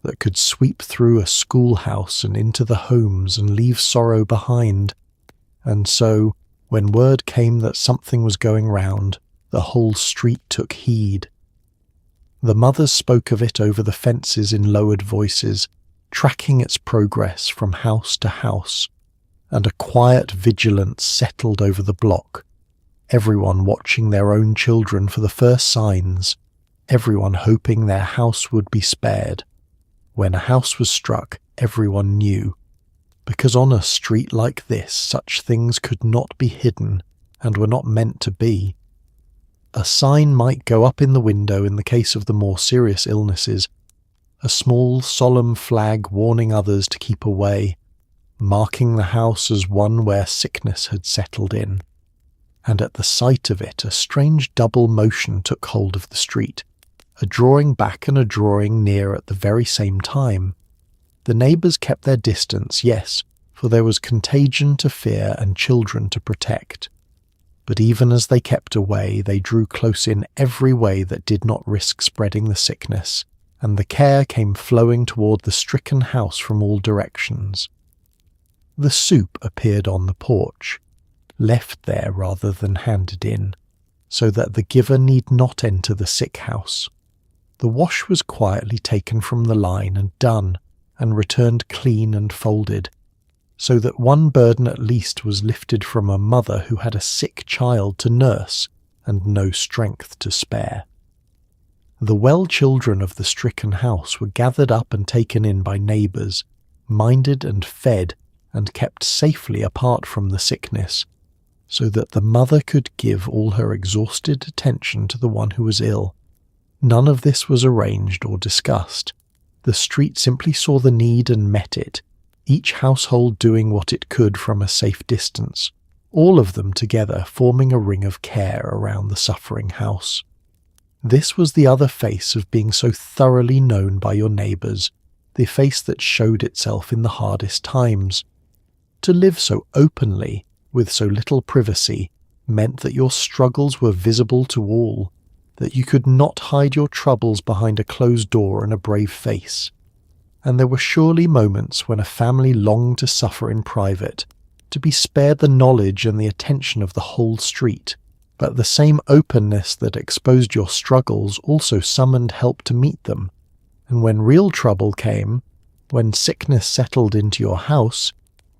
that could sweep through a schoolhouse and into the homes and leave sorrow behind. And so, when word came that something was going round, the whole street took heed. The mothers spoke of it over the fences in lowered voices, tracking its progress from house to house, and a quiet vigilance settled over the block, everyone watching their own children for the first signs, everyone hoping their house would be spared. When a house was struck, everyone knew, because on a street like this such things could not be hidden and were not meant to be. A sign might go up in the window in the case of the more serious illnesses, a small solemn flag warning others to keep away, marking the house as one where sickness had settled in. And at the sight of it a strange double motion took hold of the street, a drawing back and a drawing near at the very same time. The neighbours kept their distance, yes, for there was contagion to fear and children to protect. But even as they kept away, they drew close in every way that did not risk spreading the sickness, and the care came flowing toward the stricken house from all directions. The soup appeared on the porch, left there rather than handed in, so that the giver need not enter the sick house. The wash was quietly taken from the line and done, and returned clean and folded, so that one burden at least was lifted from a mother who had a sick child to nurse and no strength to spare. The well children of the stricken house were gathered up and taken in by neighbours, minded and fed and kept safely apart from the sickness, so that the mother could give all her exhausted attention to the one who was ill. None of this was arranged or discussed. The street simply saw the need and met it, each household doing what it could from a safe distance, all of them together forming a ring of care around the suffering house. This was the other face of being so thoroughly known by your neighbours, the face that showed itself in the hardest times. To live so openly, with so little privacy, meant that your struggles were visible to all, that you could not hide your troubles behind a closed door and a brave face. And there were surely moments when a family longed to suffer in private, to be spared the knowledge and the attention of the whole street. But the same openness that exposed your struggles also summoned help to meet them. And when real trouble came, when sickness settled into your house,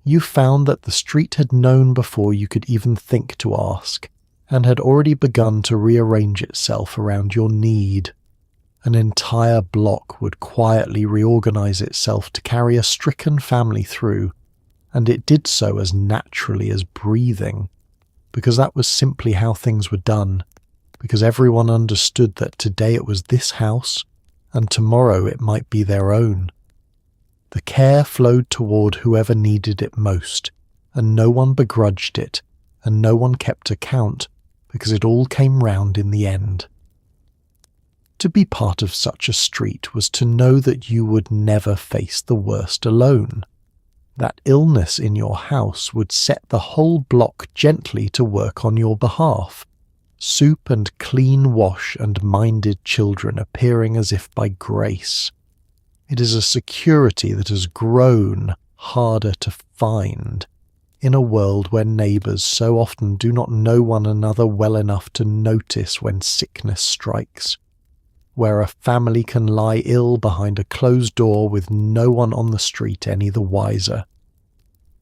you found that the street had known before you could even think to ask, and had already begun to rearrange itself around your need. An entire block would quietly reorganize itself to carry a stricken family through, and it did so as naturally as breathing, because that was simply how things were done, because everyone understood that today it was this house, and tomorrow it might be their own. The care flowed toward whoever needed it most, and no one begrudged it, and no one kept account, because it all came round in the end. To be part of such a street was to know that you would never face the worst alone. That illness in your house would set the whole block gently to work on your behalf, soup and clean wash and minded children appearing as if by grace. It is a security that has grown harder to find in a world where neighbours so often do not know one another well enough to notice when sickness strikes, where a family can lie ill behind a closed door with no one on the street any the wiser.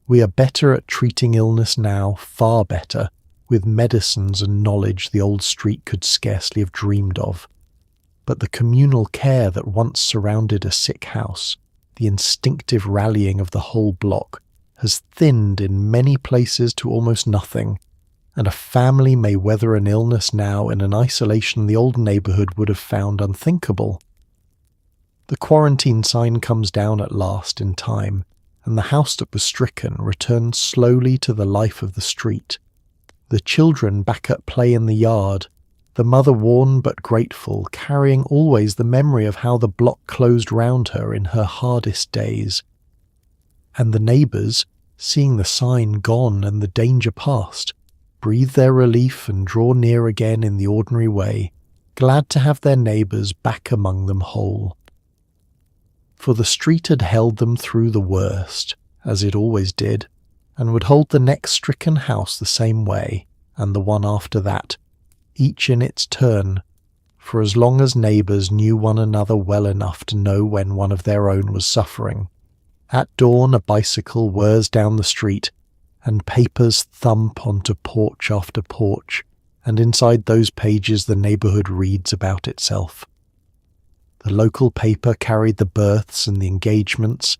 We are better at treating illness now, far better, with medicines and knowledge the old street could scarcely have dreamed of. But the communal care that once surrounded a sick house, the instinctive rallying of the whole block, has thinned in many places to almost nothing, and a family may weather an illness now in an isolation the old neighbourhood would have found unthinkable. The quarantine sign comes down at last in time, and the house that was stricken returns slowly to the life of the street. The children back at play in the yard, the mother worn but grateful, carrying always the memory of how the block closed round her in her hardest days. And the neighbours, seeing the sign gone and the danger past, breathe their relief and draw near again in the ordinary way, glad to have their neighbours back among them whole. For the street had held them through the worst, as it always did, and would hold the next stricken house the same way, and the one after that, each in its turn, for as long as neighbours knew one another well enough to know when one of their own was suffering. At dawn a bicycle whirs down the street, and papers thump onto porch after porch, and inside those pages the neighbourhood reads about itself. The local paper carried the births and the engagements,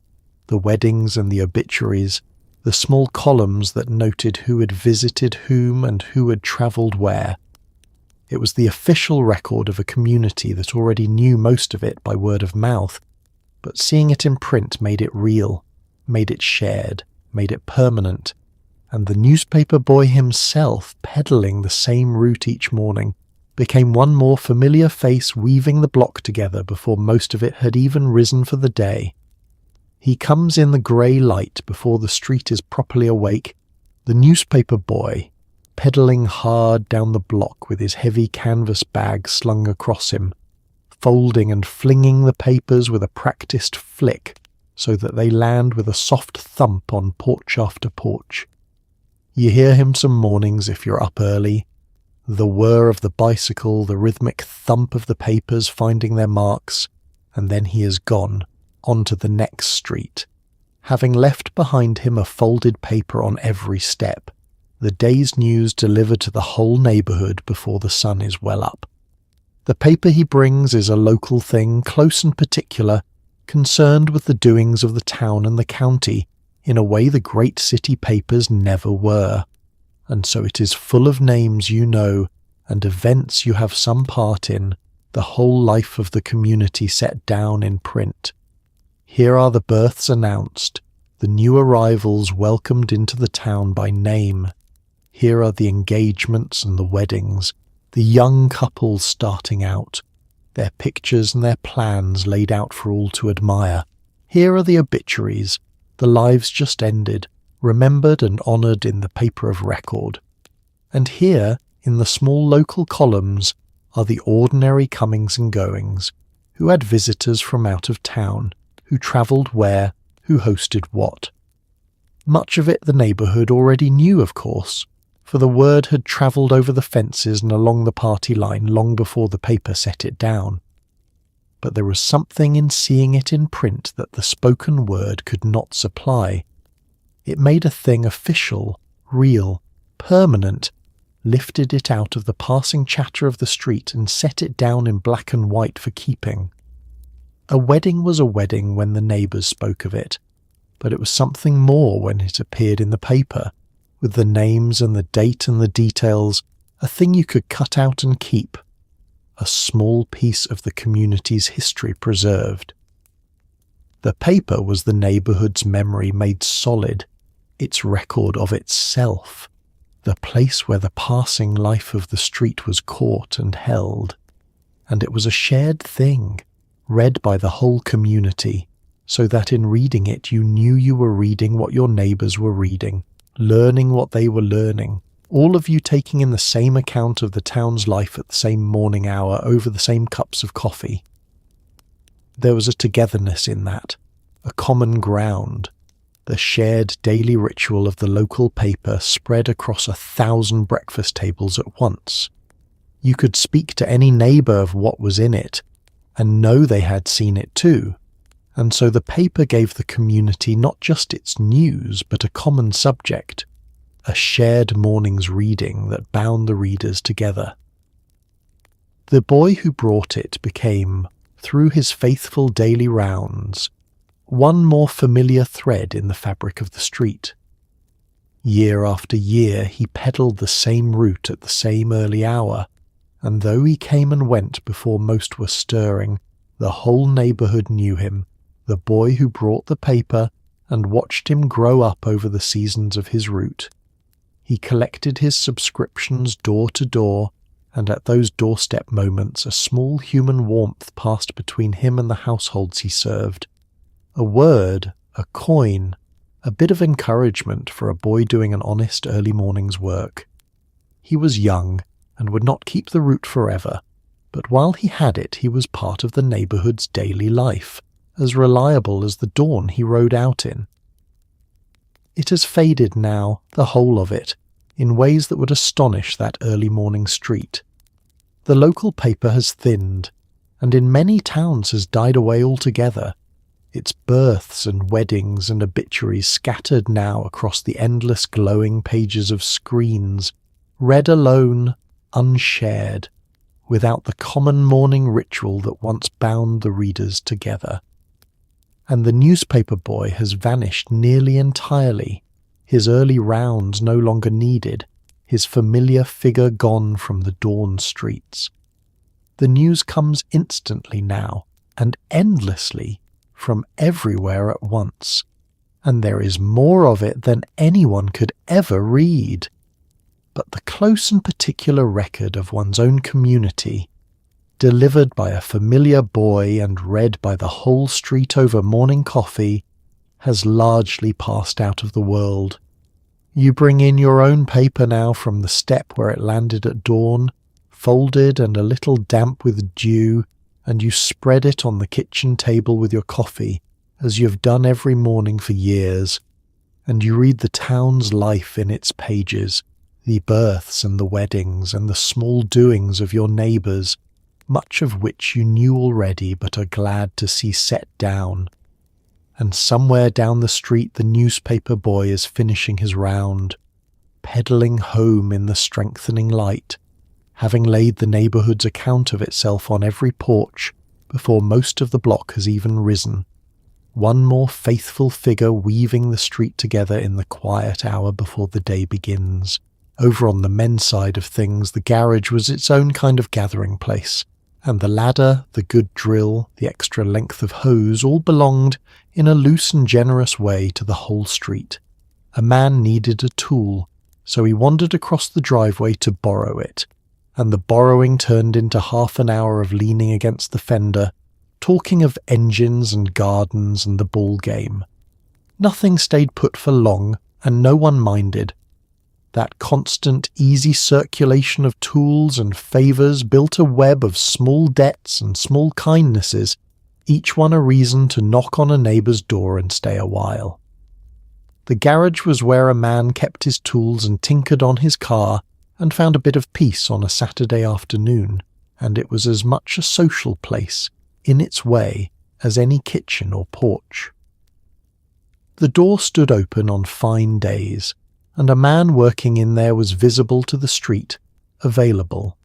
the weddings and the obituaries, the small columns that noted who had visited whom and who had travelled where. It was the official record of a community that already knew most of it by word of mouth, but seeing it in print made it real, made it shared, made it permanent, and the newspaper boy himself, peddling the same route each morning, became one more familiar face weaving the block together before most of it had even risen for the day. He comes in the grey light before the street is properly awake, the newspaper boy, pedalling hard down the block with his heavy canvas bag slung across him, folding and flinging the papers with a practised flick so that they land with a soft thump on porch after porch. You hear him some mornings if you're up early, the whir of the bicycle, the rhythmic thump of the papers finding their marks, and then he is gone, on to the next street, having left behind him a folded paper on every step, the day's news delivered to the whole neighbourhood before the sun is well up. The paper he brings is a local thing, close and particular, concerned with the doings of the town and the county, in a way the great city papers never were. And so it is full of names you know, and events you have some part in, the whole life of the community set down in print. Here are the births announced, the new arrivals welcomed into the town by name. Here are the engagements and the weddings, the young couples starting out, their pictures and their plans laid out for all to admire. Here are the obituaries, the lives just ended, remembered and honoured in the paper of record. And here, in the small local columns, are the ordinary comings and goings, who had visitors from out of town, who travelled where, who hosted what. Much of it the neighbourhood already knew, of course, for the word had travelled over the fences and along the party line long before the paper set it down. But there was something in seeing it in print that the spoken word could not supply. It made a thing official, real, permanent, lifted it out of the passing chatter of the street and set it down in black and white for keeping. A wedding was a wedding when the neighbours spoke of it, but it was something more when it appeared in the paper, with the names and the date and the details, a thing you could cut out and keep, a small piece of the community's history preserved. The paper was the neighbourhood's memory made solid, its record of itself, the place where the passing life of the street was caught and held. And it was a shared thing, read by the whole community, so that in reading it you knew you were reading what your neighbours were reading, learning what they were learning, all of you taking in the same account of the town's life at the same morning hour over the same cups of coffee. There was a togetherness in that, a common ground, the shared daily ritual of the local paper spread across 1,000 breakfast tables at once. You could speak to any neighbour of what was in it, and know they had seen it too, and so the paper gave the community not just its news but a common subject, a shared morning's reading that bound the readers together. The boy who brought it became, through his faithful daily rounds, one more familiar thread in the fabric of the street. Year after year he pedalled the same route at the same early hour, and though he came and went before most were stirring, The whole neighborhood knew him, the boy who brought the paper and watched him grow up over the seasons of his route. He collected his subscriptions door to door, and at those doorstep moments a small human warmth passed between him and the households he served. A word, a coin, a bit of encouragement for a boy doing an honest early morning's work. He was young and would not keep the route forever, but while he had it, he was part of the neighborhood's daily life, as reliable as the dawn he rode out in. It has faded now, the whole of it, in ways that would astonish that early morning street. The local paper has thinned, and in many towns has died away altogether, its births and weddings and obituaries scattered now across the endless glowing pages of screens, read alone, unshared, without the common morning ritual that once bound the readers together. And the newspaper boy has vanished nearly entirely, his early rounds no longer needed, his familiar figure gone from the dawn streets. The news comes instantly now, and endlessly, from everywhere at once, and there is more of it than anyone could ever read. But the close and particular record of one's own community, delivered by a familiar boy and read by the whole street over morning coffee, has largely passed out of the world. You bring in your own paper now from the step where it landed at dawn, folded and a little damp with dew, and you spread it on the kitchen table with your coffee, as you have done every morning for years, and you read the town's life in its pages, the births and the weddings and the small doings of your neighbours, much of which you knew already but are glad to see set down. And somewhere down the street the newspaper boy is finishing his round, pedalling home in the strengthening light, having laid the neighbourhood's account of itself on every porch before most of the block has even risen. One more faithful figure weaving the street together in the quiet hour before the day begins. Over on the men's side of things, the garage was its own kind of gathering place, and the ladder, the good drill, the extra length of hose all belonged, in a loose and generous way, to the whole street. A man needed a tool, so he wandered across the driveway to borrow it, and the borrowing turned into half an hour of leaning against the fender, talking of engines and gardens and the ball game. Nothing stayed put for long, and no one minded. That constant, easy circulation of tools and favours built a web of small debts and small kindnesses, each one a reason to knock on a neighbour's door and stay a while. The garage was where a man kept his tools and tinkered on his car and found a bit of peace on a Saturday afternoon, and it was as much a social place, in its way, as any kitchen or porch. The door stood open on fine days, and a man working in there was visible to the street, available,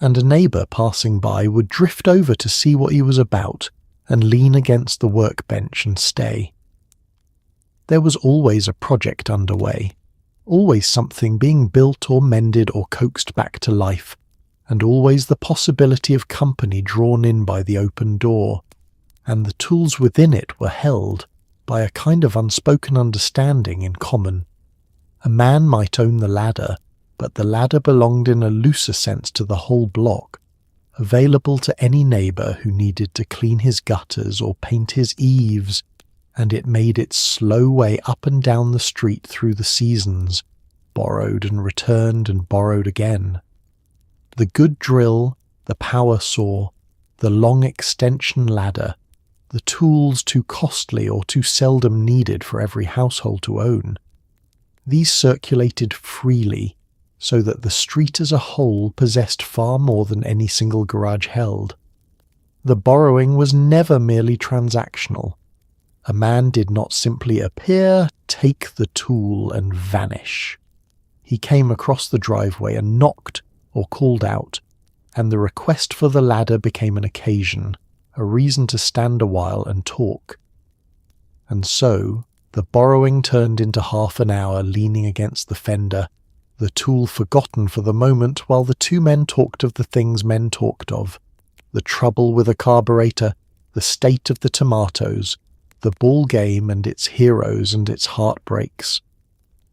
and a neighbour passing by would drift over to see what he was about and lean against the workbench and stay. There was always a project underway, always something being built or mended or coaxed back to life, and always the possibility of company drawn in by the open door, and the tools within it were held by a kind of unspoken understanding in common. A man might own the ladder, but the ladder belonged in a looser sense to the whole block, available to any neighbour who needed to clean his gutters or paint his eaves, and it made its slow way up and down the street through the seasons, borrowed and returned and borrowed again. The good drill, the power saw, the long extension ladder, the tools too costly or too seldom needed for every household to own, these circulated freely, so that the street as a whole possessed far more than any single garage held. The borrowing was never merely transactional. A man did not simply appear, take the tool, and vanish. He came across the driveway and knocked or called out, and the request for the ladder became an occasion, a reason to stand a while and talk. And so the borrowing turned into half an hour leaning against the fender, the tool forgotten for the moment while the two men talked of the things men talked of, the trouble with a carburetor, the state of the tomatoes, the ball game and its heroes and its heartbreaks.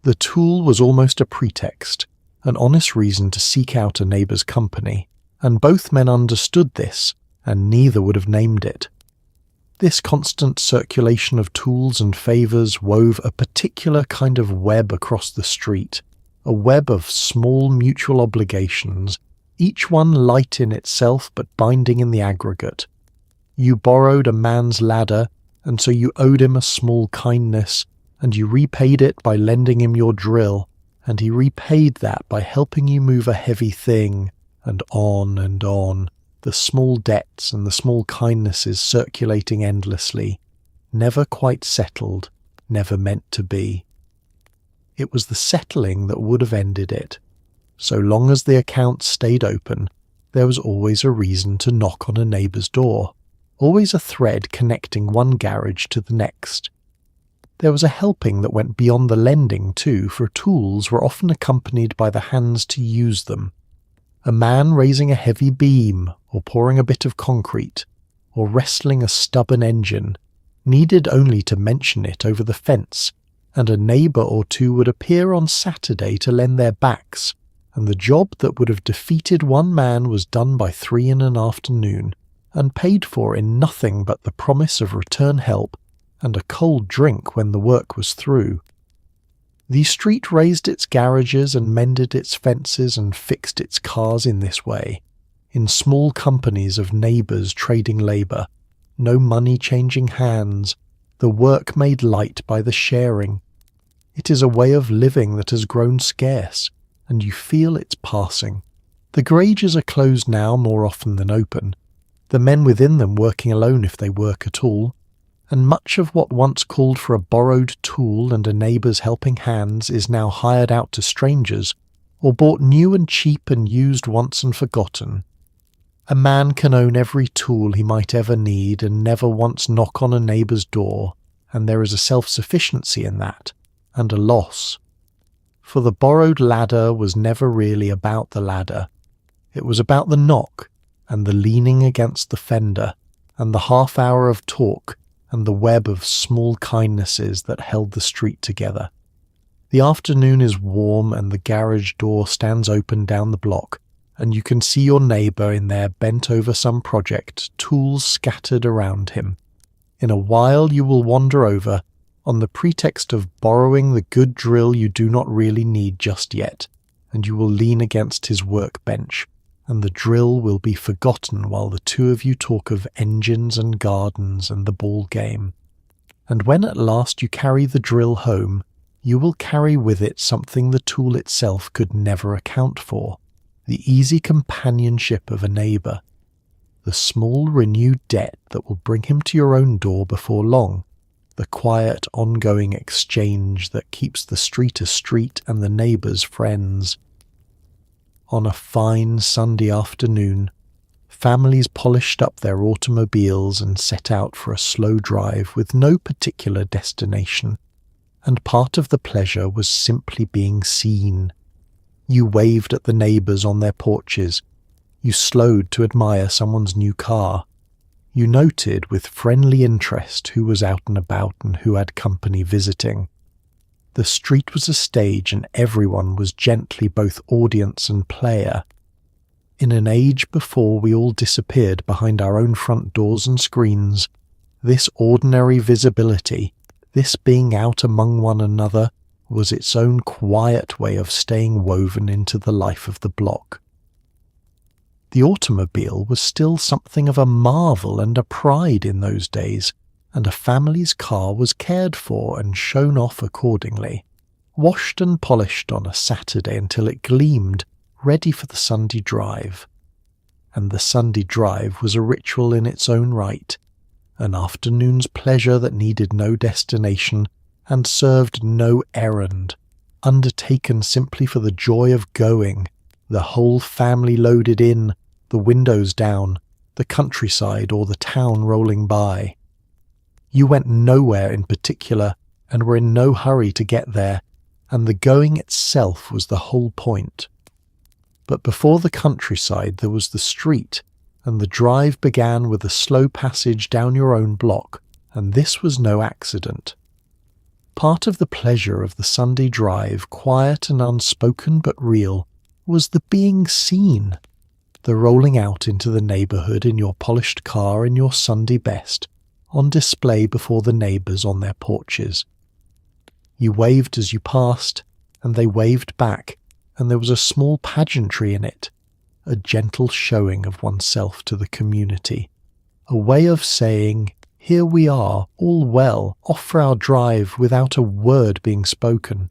The tool was almost a pretext, an honest reason to seek out a neighbour's company, and both men understood this, and neither would have named it. This constant circulation of tools and favours wove a particular kind of web across the street, a web of small mutual obligations, each one light in itself but binding in the aggregate. You borrowed a man's ladder, and so you owed him a small kindness, and you repaid it by lending him your drill, and he repaid that by helping you move a heavy thing, and on, the small debts and the small kindnesses circulating endlessly, never quite settled, never meant to be. It was the settling that would have ended it. So long as the accounts stayed open, there was always a reason to knock on a neighbour's door, always a thread connecting one garage to the next. There was a helping that went beyond the lending too, for tools were often accompanied by the hands to use them. A man raising a heavy beam, or pouring a bit of concrete, or wrestling a stubborn engine, needed only to mention it over the fence, and a neighbour or two would appear on Saturday to lend their backs, and the job that would have defeated one man was done by 3 in an afternoon, and paid for in nothing but the promise of return help and a cold drink when the work was through. The street raised its garages and mended its fences and fixed its cars in this way, in small companies of neighbours trading labour, no money changing hands, the work made light by the sharing. It is a way of living that has grown scarce, and you feel its passing. The garages are closed now more often than open, the men within them working alone if they work at all, and much of what once called for a borrowed tool and a neighbour's helping hands is now hired out to strangers, or bought new and cheap and used once and forgotten. A man can own every tool he might ever need and never once knock on a neighbour's door, and there is a self-sufficiency in that, and a loss. For the borrowed ladder was never really about the ladder. It was about the knock, and the leaning against the fender, and the half-hour of talk, and the web of small kindnesses that held the street together. The afternoon is warm and the garage door stands open down the block, and you can see your neighbour in there bent over some project, tools scattered around him. In a while you will wander over, on the pretext of borrowing the good drill you do not really need just yet, and you will lean against his workbench, and the drill will be forgotten while the two of you talk of engines and gardens and the ball game. And when at last you carry the drill home, you will carry with it something the tool itself could never account for, the easy companionship of a neighbour, the small renewed debt that will bring him to your own door before long, the quiet ongoing exchange that keeps the street a street and the neighbours friends. On a fine Sunday afternoon, families polished up their automobiles and set out for a slow drive with no particular destination, and part of the pleasure was simply being seen. You waved at the neighbours on their porches, you slowed to admire someone's new car, you noted with friendly interest who was out and about and who had company visiting. The street was a stage and everyone was gently both audience and player. In an age before we all disappeared behind our own front doors and screens, this ordinary visibility, this being out among one another, was its own quiet way of staying woven into the life of the block. The automobile was still something of a marvel and a pride in those days, and a family's car was cared for and shown off accordingly, washed and polished on a Saturday until it gleamed, ready for the Sunday drive. And the Sunday drive was a ritual in its own right, an afternoon's pleasure that needed no destination and served no errand, undertaken simply for the joy of going, the whole family loaded in, the windows down, the countryside or the town rolling by. You went nowhere in particular and were in no hurry to get there, and the going itself was the whole point. But before the countryside there was the street, and the drive began with a slow passage down your own block, and this was no accident. Part of the pleasure of the Sunday drive, quiet and unspoken but real, was the being seen, the rolling out into the neighbourhood in your polished car in your Sunday best, on display before the neighbours on their porches. You waved as you passed, and they waved back, and there was a small pageantry in it, a gentle showing of oneself to the community, a way of saying, "Here we are, all well, off for our drive without a word being spoken."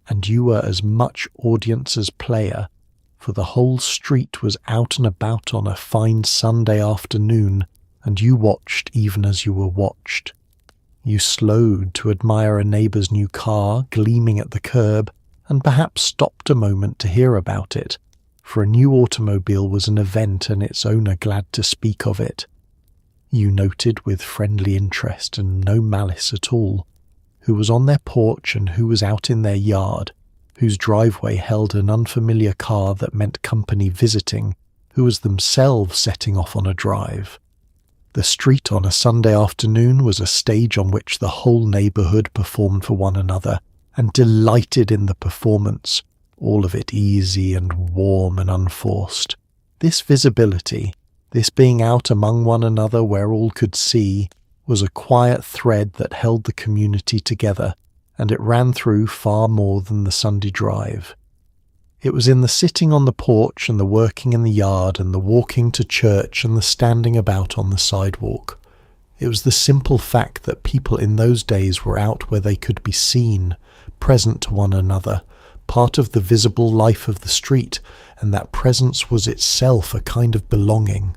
And you were as much audience as player, for the whole street was out and about on a fine Sunday afternoon, and you watched even as you were watched. You slowed to admire a neighbour's new car gleaming at the curb, and perhaps stopped a moment to hear about it, for a new automobile was an event and its owner glad to speak of it. You noted with friendly interest and no malice at all, who was on their porch and who was out in their yard, whose driveway held an unfamiliar car that meant company visiting, who was themselves setting off on a drive. The street on a Sunday afternoon was a stage on which the whole neighbourhood performed for one another, and delighted in the performance, all of it easy and warm and unforced. This visibility, this being out among one another where all could see, was a quiet thread that held the community together, and it ran through far more than the Sunday drive. It was in the sitting on the porch and the working in the yard and the walking to church and the standing about on the sidewalk. It was the simple fact that people in those days were out where they could be seen, present to one another, part of the visible life of the street, and that presence was itself a kind of belonging.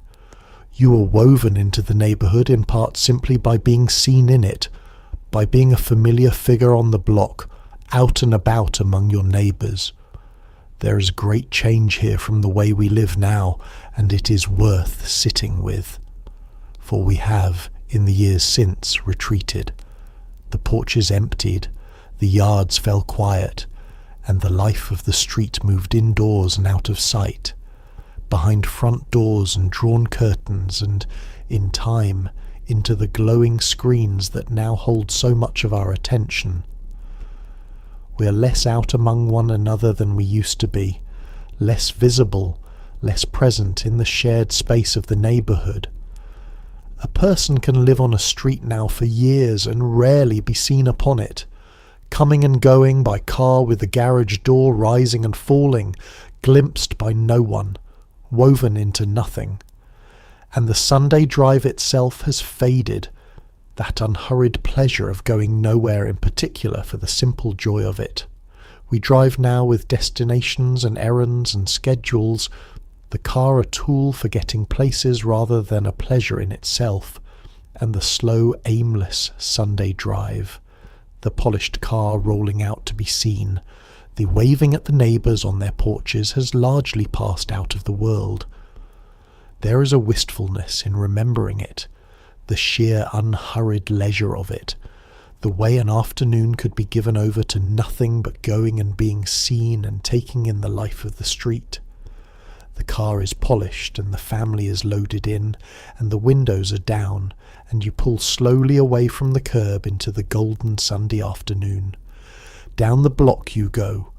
You were woven into the neighbourhood in part simply by being seen in it, by being a familiar figure on the block, out and about among your neighbours. There is a great change here from the way we live now, and it is worth sitting with. For we have, in the years since, retreated. The porches emptied, the yards fell quiet, and the life of the street moved indoors and out of sight, behind front doors and drawn curtains, and, in time, into the glowing screens that now hold so much of our attention. We are less out among one another than we used to be, less visible, less present in the shared space of the neighbourhood. A person can live on a street now for years and rarely be seen upon it, coming and going by car with the garage door rising and falling, glimpsed by no one, woven into nothing. And the Sunday drive itself has faded, that unhurried pleasure of going nowhere in particular for the simple joy of it. We drive now with destinations and errands and schedules, the car a tool for getting places rather than a pleasure in itself, and the slow, aimless Sunday drive, the polished car rolling out to be seen, the waving at the neighbours on their porches has largely passed out of the world. There is a wistfulness in remembering it, the sheer unhurried leisure of it, the way an afternoon could be given over to nothing but going and being seen and taking in the life of the street. The car is polished and the family is loaded in, and the windows are down, and you pull slowly away from the curb into the golden Sunday afternoon. Down the block you go,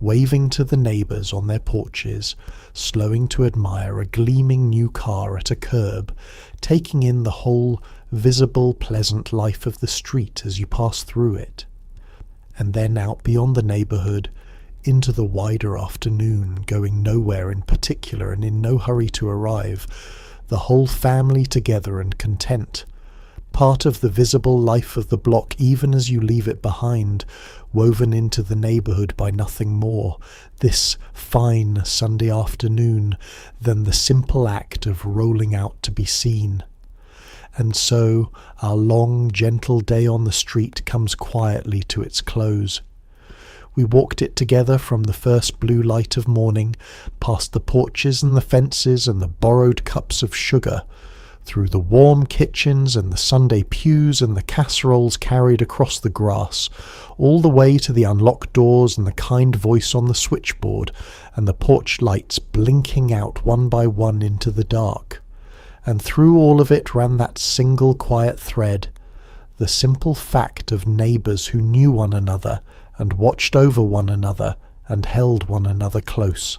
waving to the neighbours on their porches, slowing to admire a gleaming new car at a curb, taking in the whole visible, pleasant life of the street as you pass through it. And then out beyond the neighbourhood, into the wider afternoon, going nowhere in particular and in no hurry to arrive, the whole family together and content, part of the visible life of the block even as you leave it behind, woven into the neighbourhood by nothing more, this fine Sunday afternoon, than the simple act of rolling out to be seen. And so our long, gentle day on the street comes quietly to its close. We walked it together from the first blue light of morning, past the porches and the fences and the borrowed cups of sugar, through the warm kitchens and the Sunday pews and the casseroles carried across the grass, all the way to the unlocked doors and the kind voice on the switchboard, and the porch lights blinking out one by one into the dark. And through all of it ran that single quiet thread, the simple fact of neighbours who knew one another and watched over one another and held one another close.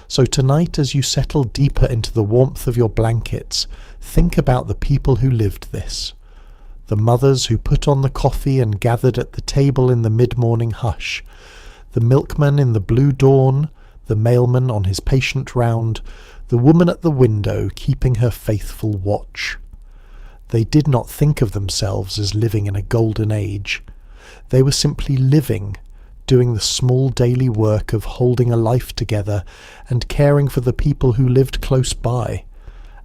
So tonight, as you settle deeper into the warmth of your blankets, think about the people who lived this. The mothers who put on the coffee and gathered at the table in the mid-morning hush, the milkman in the blue dawn, the mailman on his patient round, the woman at the window keeping her faithful watch. They did not think of themselves as living in a golden age. They were simply living, doing the small daily work of holding a life together and caring for the people who lived close by.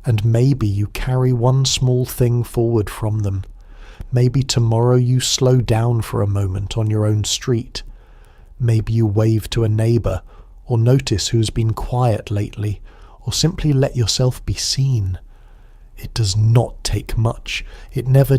And maybe you carry one small thing forward from them. Maybe tomorrow you slow down for a moment on your own street. Maybe you wave to a neighbour, or notice who's been quiet lately, or simply let yourself be seen. It does not take much. It never